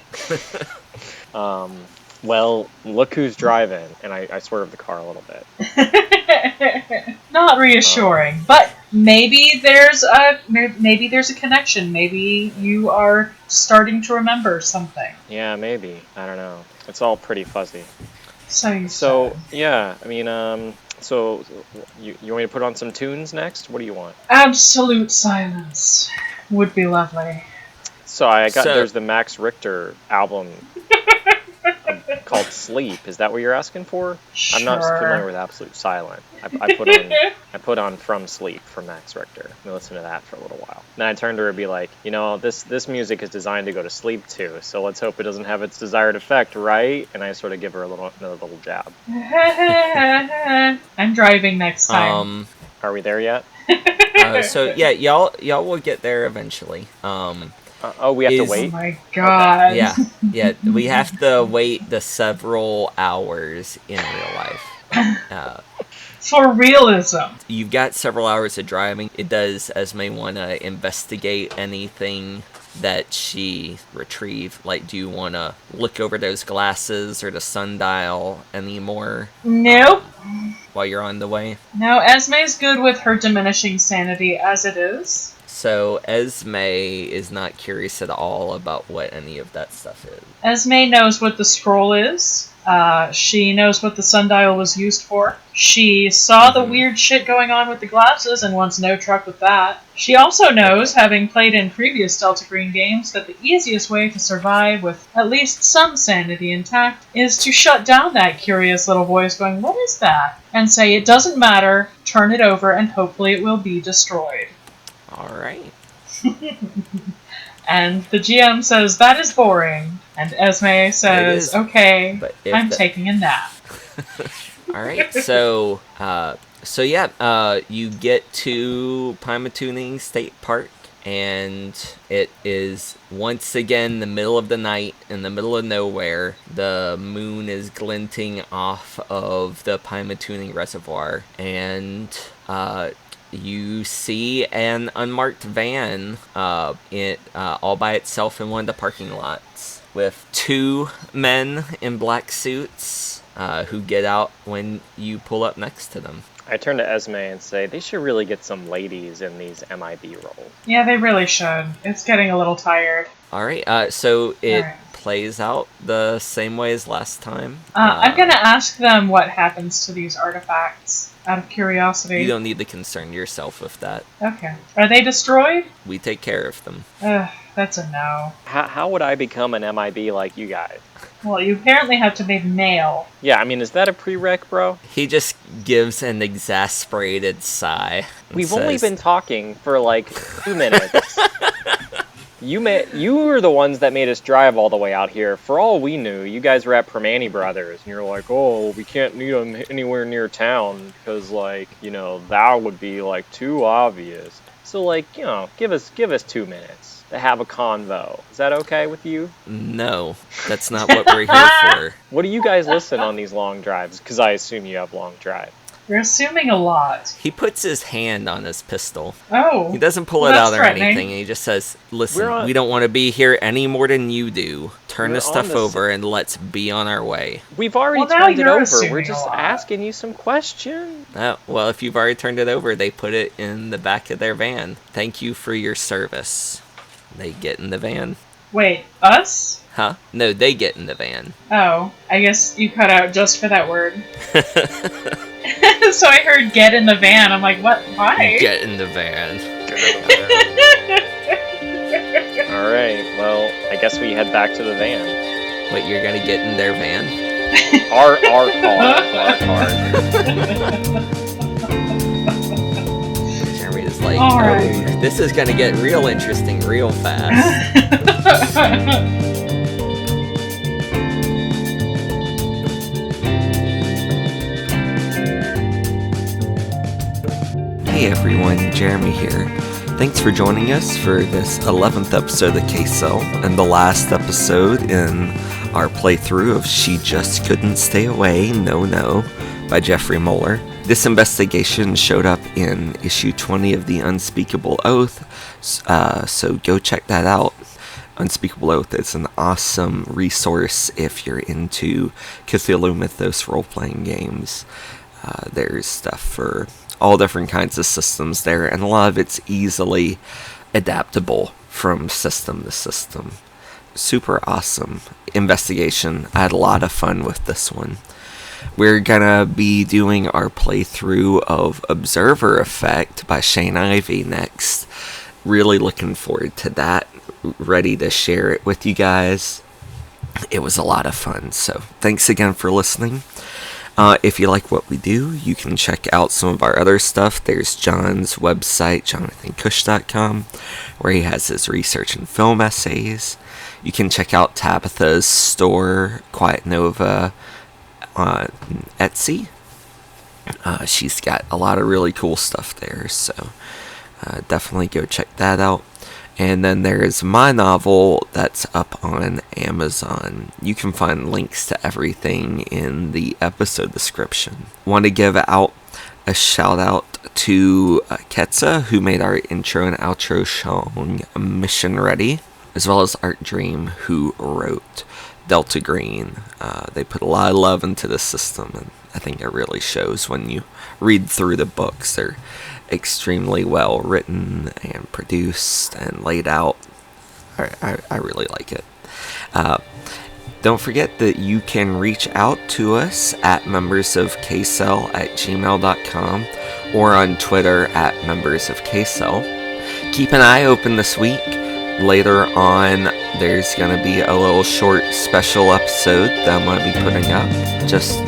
one. Well, look who's driving, and I swerved the car a little bit. Not reassuring, but maybe there's a connection. Maybe you are starting to remember something. Yeah, maybe. I don't know. It's all pretty fuzzy. So yeah, I mean, so you want me to put on some tunes next? What do you want? absolute silence would be lovely. So there's the Max Richter album called Sleep. Is that what you're asking for? Sure. I'm not familiar with Absolute Silent. I put on From Sleep from Max Richter. Let me listen to that for a little while. Then I turned to her and be like, you know, this music is designed to go to sleep to, so let's hope it doesn't have its desired effect, right? And I sort of give her another little jab. I'm driving next time. Are we there yet? So yeah, y'all will get there eventually. We have to wait? Oh my god. Okay. Yeah, we have to wait the several hours in real life. For realism. You've got several hours of driving. Does Esme want to investigate anything that she retrieved? Like, do you want to look over those glasses or the sundial anymore? Nope. While you're on the way? No, Esme's good with her diminishing sanity as it is. So Esme is not curious at all about what any of that stuff is. Esme knows what the scroll is. She knows what the sundial was used for. She saw the weird shit going on with the glasses and wants no truck with that. She also knows, having played in previous Delta Green games, that the easiest way to survive with at least some sanity intact is to shut down that curious little voice going, "What is that?" and say, "It doesn't matter, turn it over, and hopefully it will be destroyed." Alright. And the GM says, "That is boring." And Esme says, "Okay, I'm taking a nap." Alright, so So yeah, you get to Pymatuning State Park, and it is once again the middle of the night in the middle of nowhere. The moon is glinting off of the Pymatuning Reservoir, and you see an unmarked van all by itself in one of the parking lots with two men in black suits who get out when you pull up next to them. I turn to Esme and say, they should really get some ladies in these MIB roles. Yeah, they really should. It's getting a little tired. All right, so it All right. plays out the same way as last time. I'm gonna ask them what happens to these artifacts, out of curiosity. You don't need to concern yourself with that. Okay. Are they destroyed? We take care of them. That's a no. How would I become an MIB like you guys? Well, you apparently have to be male. Yeah, I mean, is that a prereq, bro? He just gives an exasperated sigh. We've only been talking for like 2 minutes. You were the ones that made us drive all the way out here. For all we knew, you guys were at Permani Brothers, and you're like, oh, we can't meet them anywhere near town because, like, you know, that would be like too obvious. So, like, you know, give us 2 minutes to have a convo. Is that okay with you? No, that's not what we're here for. What do you guys listen on these long drives? Because I assume you have long drives. You're assuming a lot. He puts his hand on his pistol. Oh. He doesn't pull Well, it that's out or threatening. anything. He just says, listen, we don't want to be here any more than you do. Turn We're this on stuff this- over and let's be on our way. We've already Well, now turned it you're over. assuming We're a just lot. asking you some questions. Well, if you've already turned it over, they put it in the back of their van. Thank you for your service. They get in the van. Wait, us? Huh? No, they get in the van. Oh, I guess you cut out just for that word. So I heard get in the van. I'm like, what? Why? Get in the van. All right. Well, I guess we head back to the van. Wait, you're gonna get in their van? Our car. Jeremy is like, All right. oh, this is gonna get real interesting real fast. Hey everyone, Jeremy here. Thanks for joining us for this 11th episode of K-Cell and the last episode in our playthrough of She Just Couldn't Stay Away, No, by Jeffrey Moeller. This investigation showed up in issue 20 of The Unspeakable Oath, so go check that out. Unspeakable Oath is an awesome resource if you're into Cthulhu Mythos role-playing games. There's stuff for all different kinds of systems there, and a lot of it's easily adaptable from system to system. Super awesome investigation. I had a lot of fun with this one. We're gonna be doing our playthrough of Observer Effect by Shane Ivey next. Really looking forward to that. Ready to share it with you guys. It was a lot of fun, so thanks again for listening. If you like what we do, you can check out some of our other stuff. There's John's website, jonathankush.com, where he has his research and film essays. You can check out Tabitha's store, Quiet Nova, on Etsy. She's got a lot of really cool stuff there, so definitely go check that out. And then there's my novel that's up on Amazon. You can find links to everything in the episode description. Want to give out a shout out to Ketsa, who made our intro and outro song Mission Ready, as well as Art Dream, who wrote Delta Green. They put a lot of love into the system, and I think it really shows when you read through the books. They're extremely well written and produced and laid out. I really like it. Don't forget that you can reach out to us at membersofkcell@gmail.com or on Twitter at membersofkcell. Keep an eye open this week. Later on, there's going to be a little short special episode that I'm going to be putting up. Just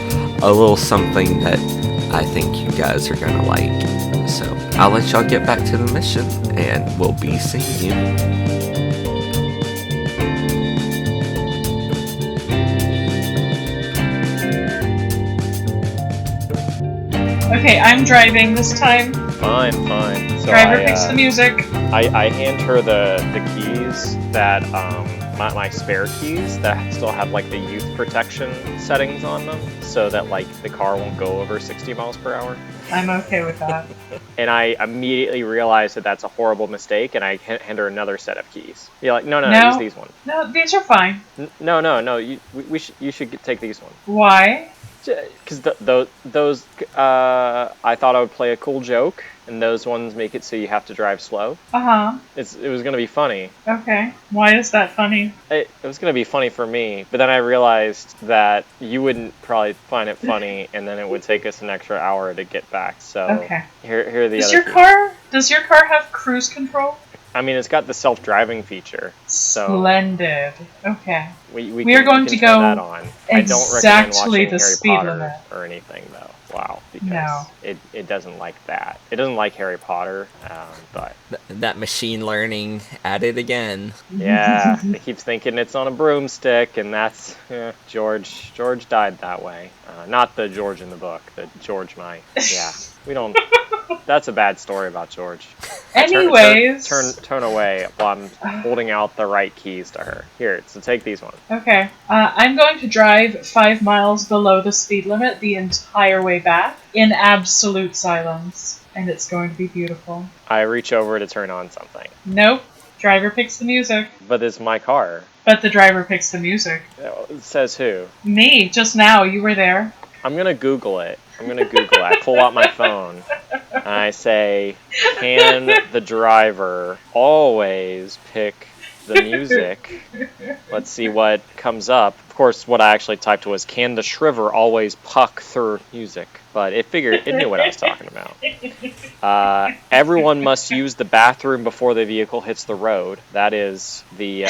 a little something that I think you guys are going to like. So I'll let y'all get back to the mission, and we'll be seeing you. Okay, I'm driving this time. Fine, fine. So Driver picks the music. I hand her the keys that my spare keys that still have like the youth protection settings on them, so that like the car won't go over 60 miles per hour. I'm okay with that. And I immediately realize that that's a horrible mistake, and I hand her another set of keys. You're like, no, use these ones. No, these are fine. No. You should take these ones. Why? Because those I thought I would play a cool joke, and those ones make it so you have to drive slow. Uh-huh. It was gonna be funny. Okay. Why is that funny? It was gonna be funny for me, but then I realized that you wouldn't probably find it funny, and then it would take us an extra hour to get back. So okay. Here are the Does other. Does your car have cruise control? I mean, it's got the self-driving feature. So Splendid. Okay. we are going to go that on. I don't recommend exactly watching the Harry speed Potter limit. or anything though. Wow, because No. it doesn't like that. It doesn't like Harry Potter, but That machine learning at it again. yeah, it keeps thinking it's on a broomstick, and that's George. George died that way. Not the George in the book. The George we don't. That's a bad story about George. Anyways. Turn away while I'm holding out the right keys to her. Here, so take these ones. Okay. I'm going to drive 5 miles below the speed limit the entire way back in absolute silence. And it's going to be beautiful. I reach over to turn on something. Nope. Driver picks the music. But it's my car. But the driver picks the music. It says who? Me. Just now. You were there. I'm gonna Google it. I pull out my phone. And I say, can the driver always pick the music? Let's see what comes up. Of course, what I actually typed was, can the shriver always puck through music? But it knew what I was talking about. Everyone must use the bathroom before the vehicle hits the road. That is the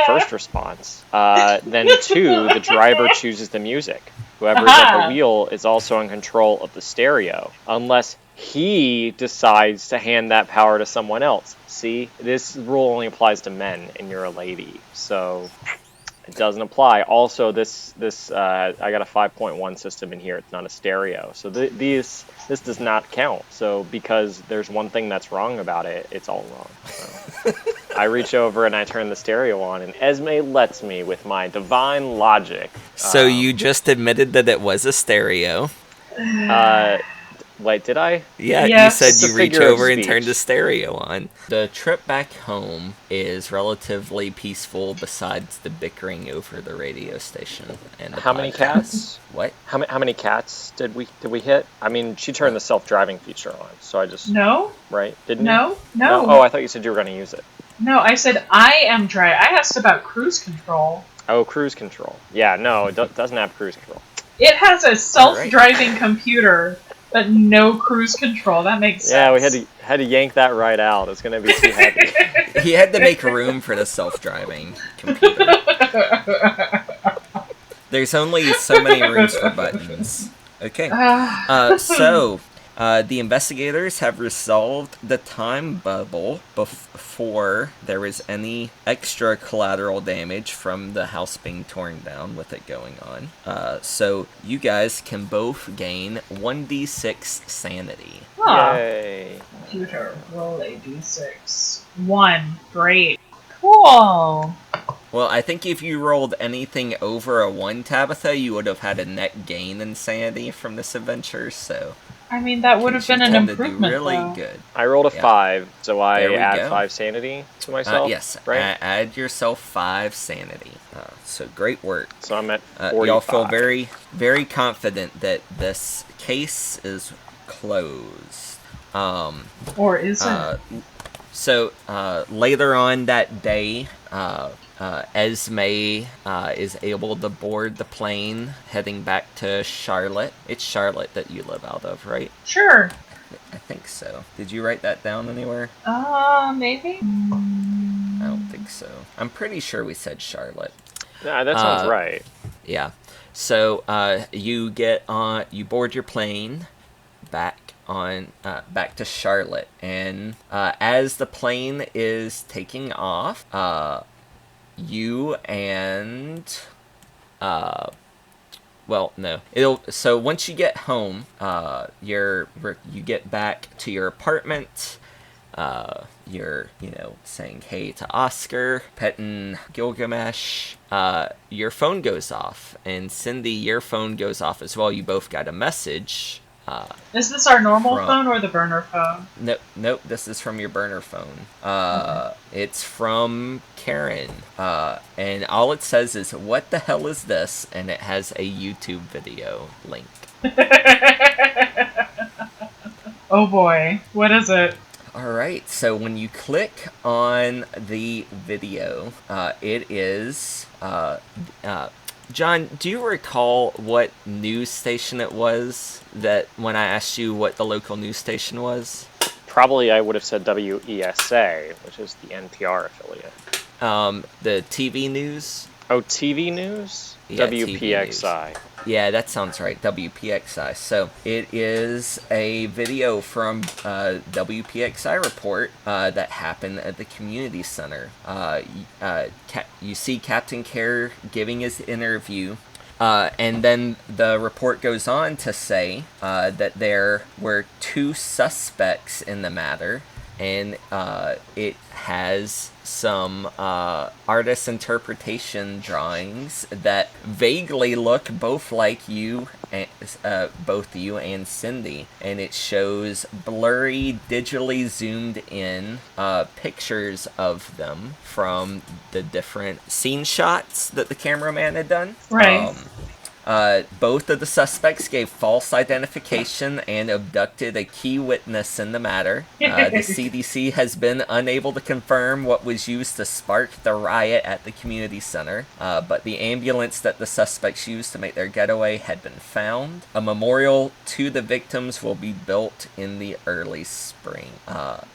first response. Then 2, the driver chooses the music. Whoever is at the wheel is also in control of the stereo, unless he decides to hand that power to someone else. See, this rule only applies to men, and you're a lady, so it doesn't apply. Also, this I got a 5.1 system in here. It's not a stereo, so this does not count. So because there's one thing that's wrong about it, it's all wrong. So. I reach over and I turn the stereo on, and Esme lets me with my divine logic. So you just admitted that it was a stereo. Wait, did I? Yeah, Yes. you It's a said you reach figure of over and speech. turn the stereo on. The trip back home is relatively peaceful besides the bickering over the radio station and the How many podcast. cats? What? How many cats did we hit? I mean, she turned the self-driving feature on, so I just No? right, didn't you? No? Oh, I thought you said you were going to use it. No, I said I am driving. I asked about cruise control. Oh, cruise control. Yeah, no, it doesn't have cruise control. It has a self-driving computer, but no cruise control. That makes sense. Yeah, we had to yank that right out. It's going to be too heavy. He had to make room for the self-driving computer. There's only so many rooms for buttons. Okay. So the investigators have resolved the time bubble before there was any extra collateral damage from the house being torn down with it going on. So you guys can both gain 1d6 sanity. Huh. Yay. Computer, roll a d6. 1. Great. Cool. Well, I think if you rolled anything over a 1, Tabitha, you would have had a net gain in sanity from this adventure, so... I mean, that would have been an improvement, do really though. good. I rolled a 5, so I There we add go. 5 sanity to myself. Yes, right. add yourself 5 sanity. So great work. So I'm at 45. Y'all feel very, very confident that this case is closed. Or is it? So later on that day, Esme is able to board the plane heading back to Charlotte. It's Charlotte that you live out of, right? Sure. I think so. Did you write that down anywhere? Maybe? I don't think so. I'm pretty sure we said Charlotte. Yeah, that sounds right. Yeah. So you get on, you board your plane back to Charlotte, and as the plane is taking off, you and well, no. So once you get home, you get back to your apartment. You're, saying hey to Oscar, petting Gilgamesh. Your phone goes off, and Cindy, your phone goes off as well. You both got a message. Is this our normal phone or the burner phone? Nope, this is from your burner phone. Okay. It's from Karen. And all it says is, "What the hell is this?" And it has a YouTube video link. Oh boy, what is it? Alright, so when you click on the video, it is... John, do you recall what news station it was that when I asked you what the local news station was? Probably I would have said WESA, which is the NPR affiliate. The TV news? Oh, TV news? Yeah, WPXI. TV news. Yeah, that sounds right. WPXI. So it is a video from WPXI report that happened at the community center. You see Captain Care giving his interview. And then the report goes on to say that there were 2 suspects in the matter. And it has some artist interpretation drawings that vaguely look both like you, both you and Cindy. And it shows blurry, digitally zoomed in pictures of them from the different scene shots that the cameraman had done. Right. Both of the suspects gave false identification and abducted a key witness in the matter. The CDC has been unable to confirm what was used to spark the riot at the community center, but the ambulance that the suspects used to make their getaway had been found. A memorial to the victims will be built in the early spring.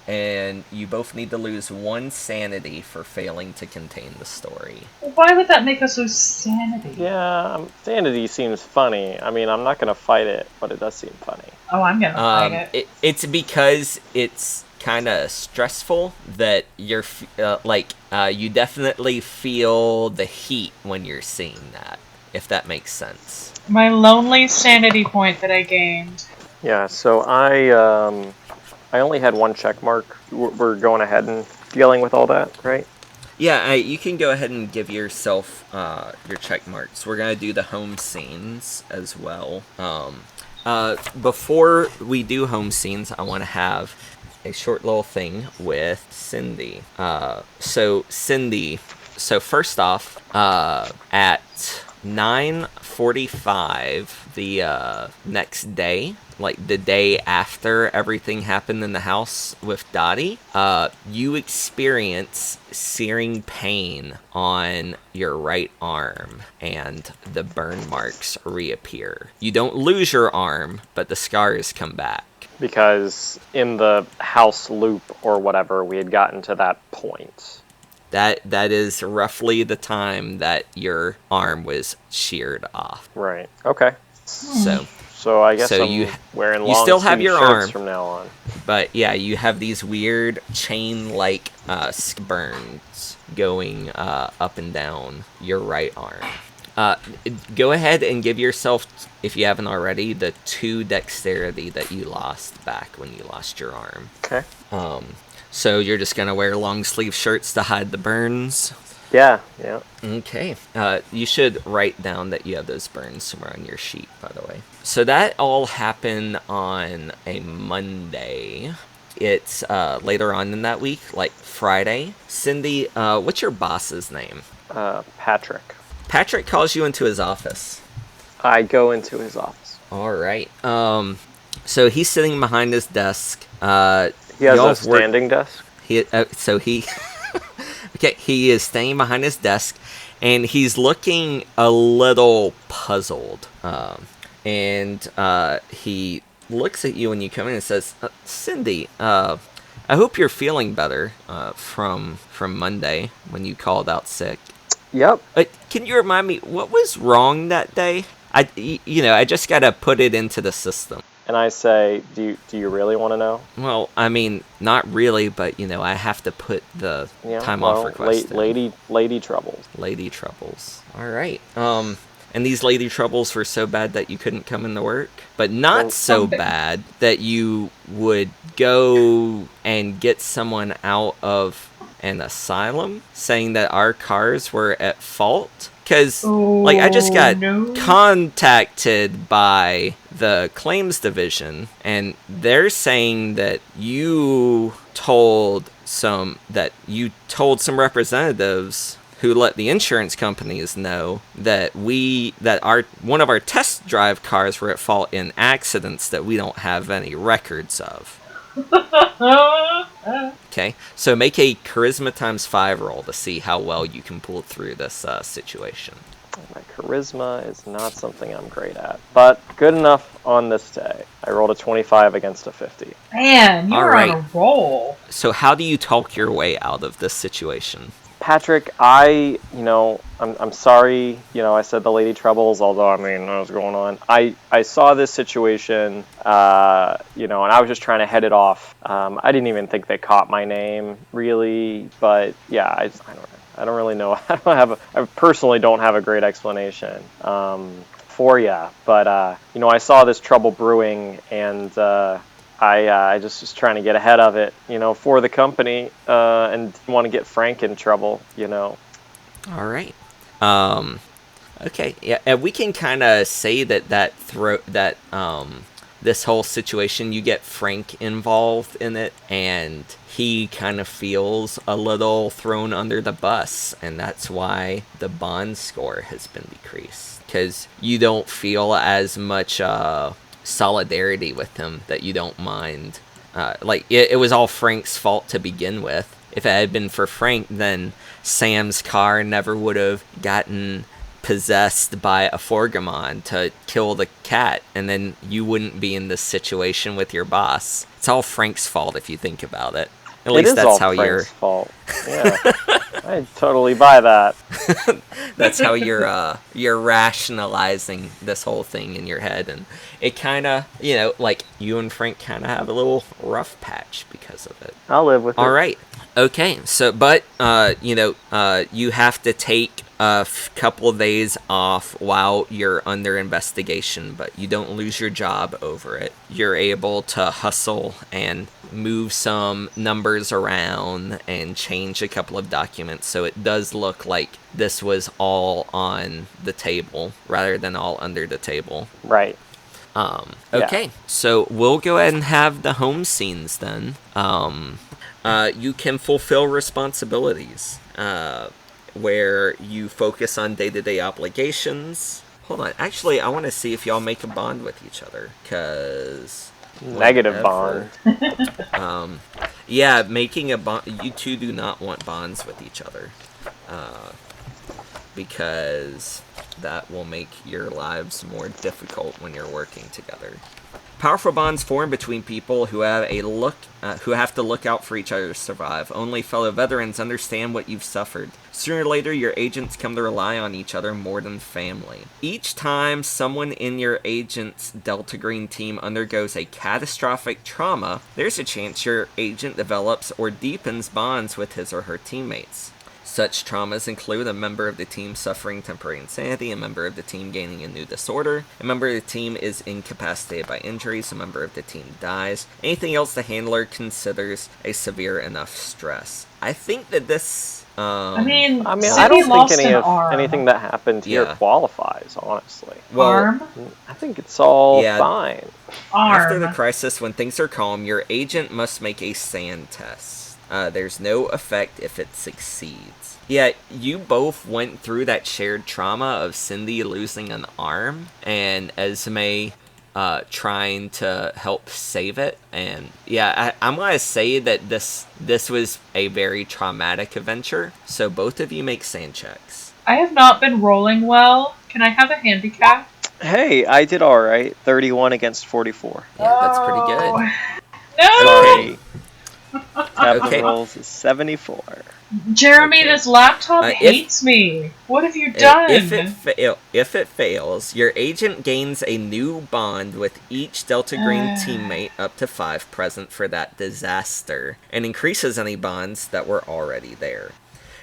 And you both need to lose 1 sanity for failing to contain the story. Why would that make us lose sanity? Yeah, sanity seems funny. I mean, I'm not going to fight it, but it does seem funny. Oh, I'm going to fight it. It's because it's kind of stressful that you're, you definitely feel the heat when you're seeing that, if that makes sense. My lonely sanity point that I gained. Yeah, so I only had 1 check mark. We're going ahead and dealing with all that, right? Yeah, you can go ahead and give yourself your check marks. We're going to do the home scenes as well. Before we do home scenes, I want to have a short little thing with Cindy. Cindy, first off, at 9:45 the next day, like the day after everything happened in the house with Dottie, you experience searing pain on your right arm, and the burn marks reappear. You don't lose your arm, but the scars come back. Because in the house loop or whatever, we had gotten to that point. That is roughly the time that your arm was sheared off. Right. Okay. So I guess I'm wearing long you still have your shirts arm from now on. But yeah, you have these weird chain-like burns going up and down your right arm. Go ahead and give yourself, if you haven't already, the 2 dexterity that you lost back when you lost your arm. Okay. So you're just gonna wear long sleeve shirts to hide the burns? Yeah. Okay. You should write down that you have those burns somewhere on your sheet, by the way. So that all happened on a Monday. It's later on in that week, like Friday. Cindy, what's your boss's name? Patrick. Patrick calls you into his office. I go into his office. All right. So he's sitting behind his desk. He has a standing desk? He is standing behind his desk, and he's looking a little puzzled. And he looks at you when you come in and says, Cindy, I hope you're feeling better from Monday when you called out sick. Yep. Can you remind me, what was wrong that day? I just got to put it into the system. And I say, do you really want to know? Well, I mean, not really, but, I have to put the time off request in. Lady troubles. Lady troubles. All right. and these lady troubles were so bad that you couldn't come into work, but not so bad that you would go and get someone out of an asylum saying that our cars were at fault. Because, like, I just got contacted by the claims division, and they're saying that you told some representatives who let the insurance companies know that one of our test drive cars were at fault in accidents that we don't have any records of. Okay, so make a charisma times 5 roll to see how well you can pull through this situation. My charisma is not something I'm great at, but good enough on this day. I rolled a 25 against a 50. Man, you're on a roll. So how do you talk your way out of this situation? Patrick, I'm sorry, I said the lady troubles, although, I mean, what was going on. I saw this situation, and I was just trying to head it off. I didn't even think they caught my name, really, but, yeah, I don't know. I don't really know. I personally don't have a great explanation for you, but, I saw this trouble brewing, and I just was trying to get ahead of it, for the company, and didn't want to get Frank in trouble, All right. Okay. Yeah, and we can kind of say that this whole situation, you get Frank involved in it, and he kind of feels a little thrown under the bus, and that's why the bond score has been decreased, because you don't feel as much solidarity with him that you don't mind. It was all Frank's fault to begin with. If it had been for Frank, then Sam's car never would have gotten possessed by a Forgamon to kill the cat, and then you wouldn't be in this situation with your boss. It's all Frank's fault if you think about it. At least that's how Frank's fault. Yeah, I totally buy that. That's how you're rationalizing this whole thing in your head, and it kind of, you and Frank kind of have a little rough patch because of it. I'll live with it. All right. Okay. So, but you have to take a couple of days off while you're under investigation, but you don't lose your job over it. You're able to hustle and move some numbers around and change a couple of documents, so it does look like this was all on the table rather than all under the table. Right. Okay, so we'll go ahead and have the home scenes then. You can fulfill responsibilities where you focus on day-to-day obligations. Hold on, actually, I want to see if y'all make a bond with each other, because... Negative bond. Yeah, making a bond. You two do not want bonds with each other, because that will make your lives more difficult when you're working together. Powerful bonds form between people who have to look out for each other to survive. Only fellow veterans understand what you've suffered. Sooner or later, your agents come to rely on each other more than family. Each time someone in your agent's Delta Green team undergoes a catastrophic trauma, there's a chance your agent develops or deepens bonds with his or her teammates. Such traumas include a member of the team suffering temporary insanity, a member of the team gaining a new disorder, a member of the team is incapacitated by injuries, a member of the team dies, anything else the handler considers a severe enough stress. I think that this... I mean, I don't think anything that happened here qualifies, honestly. Well, arm? I think it's all fine. After the crisis, when things are calm, your agent must make a SAN test. There's no effect if it succeeds. Yeah, you both went through that shared trauma of Cindy losing an arm and Esme trying to help save it. And yeah, I'm going to say that this was a very traumatic adventure. So both of you make SAN checks. I have not been rolling well. Can I have a handicap? Hey, I did all right. 31 against 44. Yeah, that's pretty good. No! Okay. Tabitha rolls is 74. Jeremy, this laptop hates me. What have you done? If it fails, your agent gains a new bond with each Delta Green teammate up to 5 present for that disaster, and increases any bonds that were already there.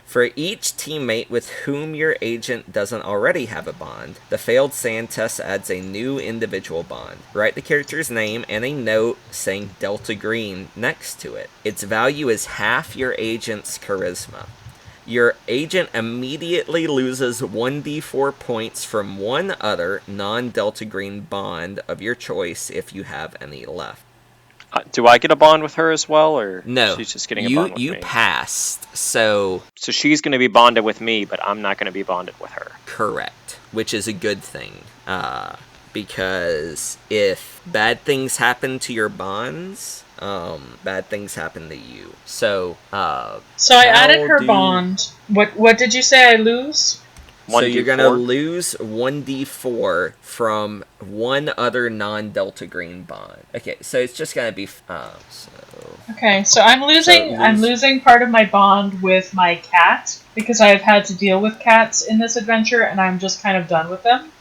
For each teammate with whom your agent doesn't already have a bond, the failed sand test adds a new individual bond. Write the character's name and a note saying Delta Green next to it. Its value is half your agent's charisma. Your agent immediately loses 1d4 points from one other non-Delta Green bond of your choice if you have any left. Do I get a bond with her as well, or No, she's just getting a bond with you me? passed, so she's going to be bonded with me, but I'm not going to be bonded with her. correct, which is a good thing, because if bad things happen to your bonds, bad things happen to you. So I added her bond. What did you say I lose? So you're going to lose 1d4 from one other non-Delta Green bond. Okay, so it's just going to be... Okay, so I'm losing part of my bond with my cat, because I have had to deal with cats in this adventure, and I'm just kind of done with them.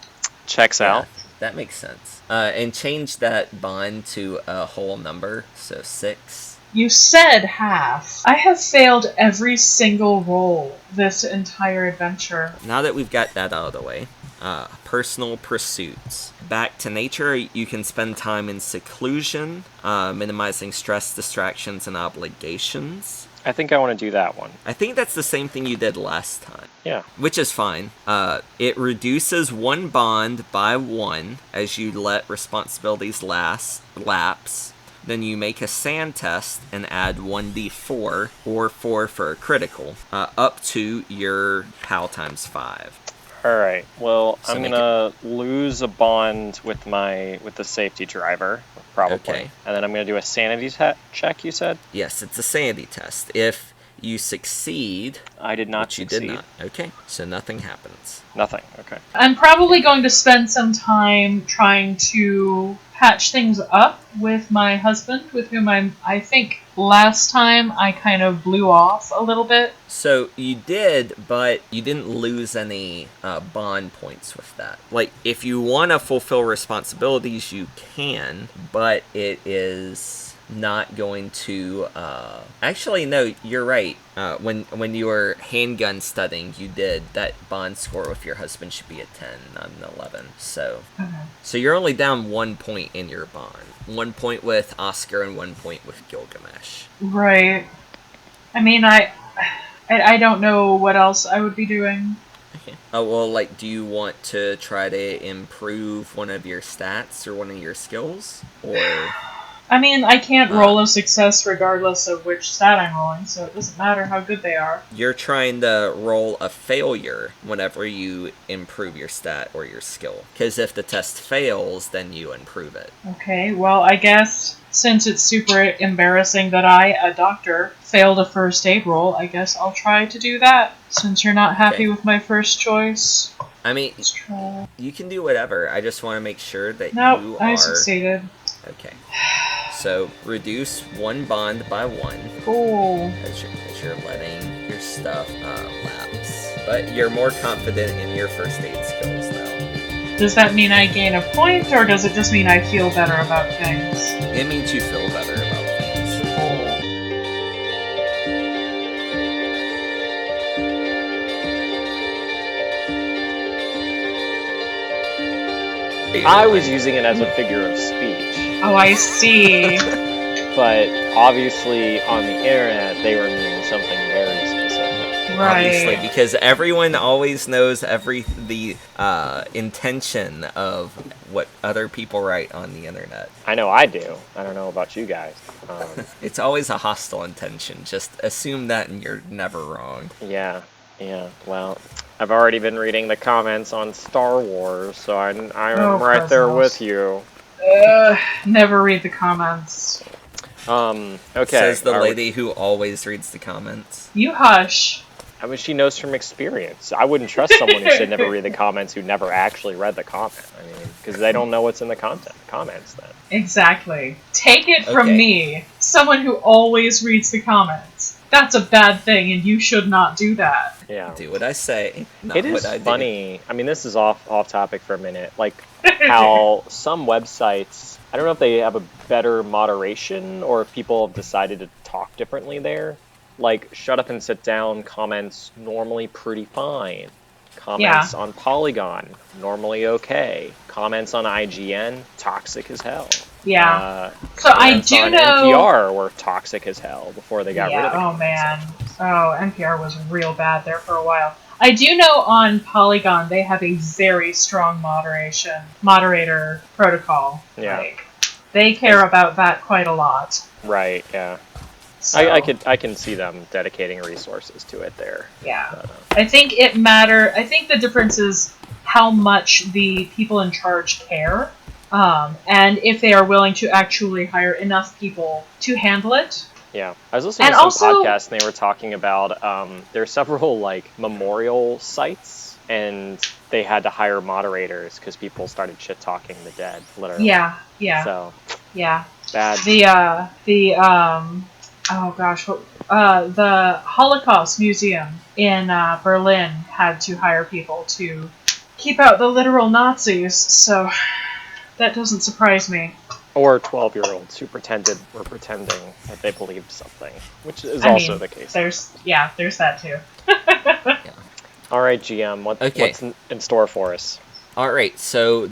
Checks out. That makes sense. And change that bond to a whole number, so 6. You said half. I have failed every single roll this entire adventure. Now that we've got that out of the way, personal pursuits. Back to nature, you can spend time in seclusion, minimizing stress, distractions, and obligations. I think I want to do that one. I think that's the same thing you did last time. Yeah. Which is fine. It reduces one bond by 1 as you let responsibilities lapse. Then you make a sand test and add 1d4 or 4 for a critical, up to your PAL times 5. Alright, well, so I'm gonna lose a bond with the safety driver, probably. Okay. And then I'm gonna do a sanity check, you said? Yes, it's a sanity test. If you succeed... I did not succeed. You did not. Okay, so nothing happens. Nothing, okay. I'm probably going to spend some time trying to patch things up with my husband, with whom I think last time I kind of blew off a little bit. So you did, but you didn't lose any bond points with that. Like, if you want to fulfill responsibilities, you can, but it is not going to... Actually, no, you're right. When you were handgun studying, you did. That bond score with your husband should be a 10, not an 11. So, So you're only down 1 point in your bond. 1 point with Oscar and 1 point with Gilgamesh. Right. I mean, I don't know what else I would be doing. Okay. Oh, well, like, do you want to try to improve one of your stats or one of your skills? Or... I mean, I can't roll a success regardless of which stat I'm rolling, so it doesn't matter how good they are. You're trying to roll a failure whenever you improve your stat or your skill. Because if the test fails, then you improve it. Okay, well, I guess since it's super embarrassing that I, a doctor, failed a first aid roll, I guess I'll try to do that. Since you're not happy with my first choice. I mean, you can do whatever. I just want to make sure that you are... I succeeded. Okay. So, reduce one bond by 1. Cool. As you're letting your stuff lapse. But you're more confident in your first aid skills now. Does that mean I gain a point, or does it just mean I feel better about things? It means you feel better about things. I was using it as a figure of speech. Oh, I see. But obviously on the internet they were meaning something very specific. Right. Obviously, because everyone always knows the intention of what other people write on the internet. I know I do. I don't know about you guys. It's always a hostile intention. Just assume that and you're never wrong. Yeah. Well, I've already been reading the comments on Star Wars, so I'm right there with you. Never read the comments. Okay. Says the lady who always reads the comments. You hush. I mean, she knows from experience. I wouldn't trust someone who should never read the comments who never actually read the comment. I mean, because they don't know what's in the comments then. Exactly. Take it from me, someone who always reads the comments. That's a bad thing, and you should not do that. Yeah. Do what I say. It is funny. I mean, this is off topic for a minute. Like, how some websites, I don't know if they have a better moderation or if people have decided to talk differently there. like shut up and sit down comments normally pretty fine. Comments on Polygon, normally okay. Comments on IGN, toxic as hell. Yeah. So I do on know NPR were toxic as hell before they got rid of the oh comment man. sections. Oh, NPR was real bad there for a while. I do know on Polygon they have a very strong moderator protocol. Yeah. Like, they care about that quite a lot. Right, yeah. So, I can see them dedicating resources to it there. yeah. But, I think I think the difference is how much the people in charge care, and if they are willing to actually hire enough people to handle it. yeah, I was listening to some podcasts and they were talking about there are several like memorial sites and they had to hire moderators because people started shit talking the dead, literally. Yeah, yeah. So yeah. bad. Oh gosh, the Holocaust Museum in Berlin had to hire people to keep out the literal Nazis, so that doesn't surprise me. Or 12-year-olds who were pretending that they believed something, which is also the case. There's that too. All right, GM, what's in store for us? All right, so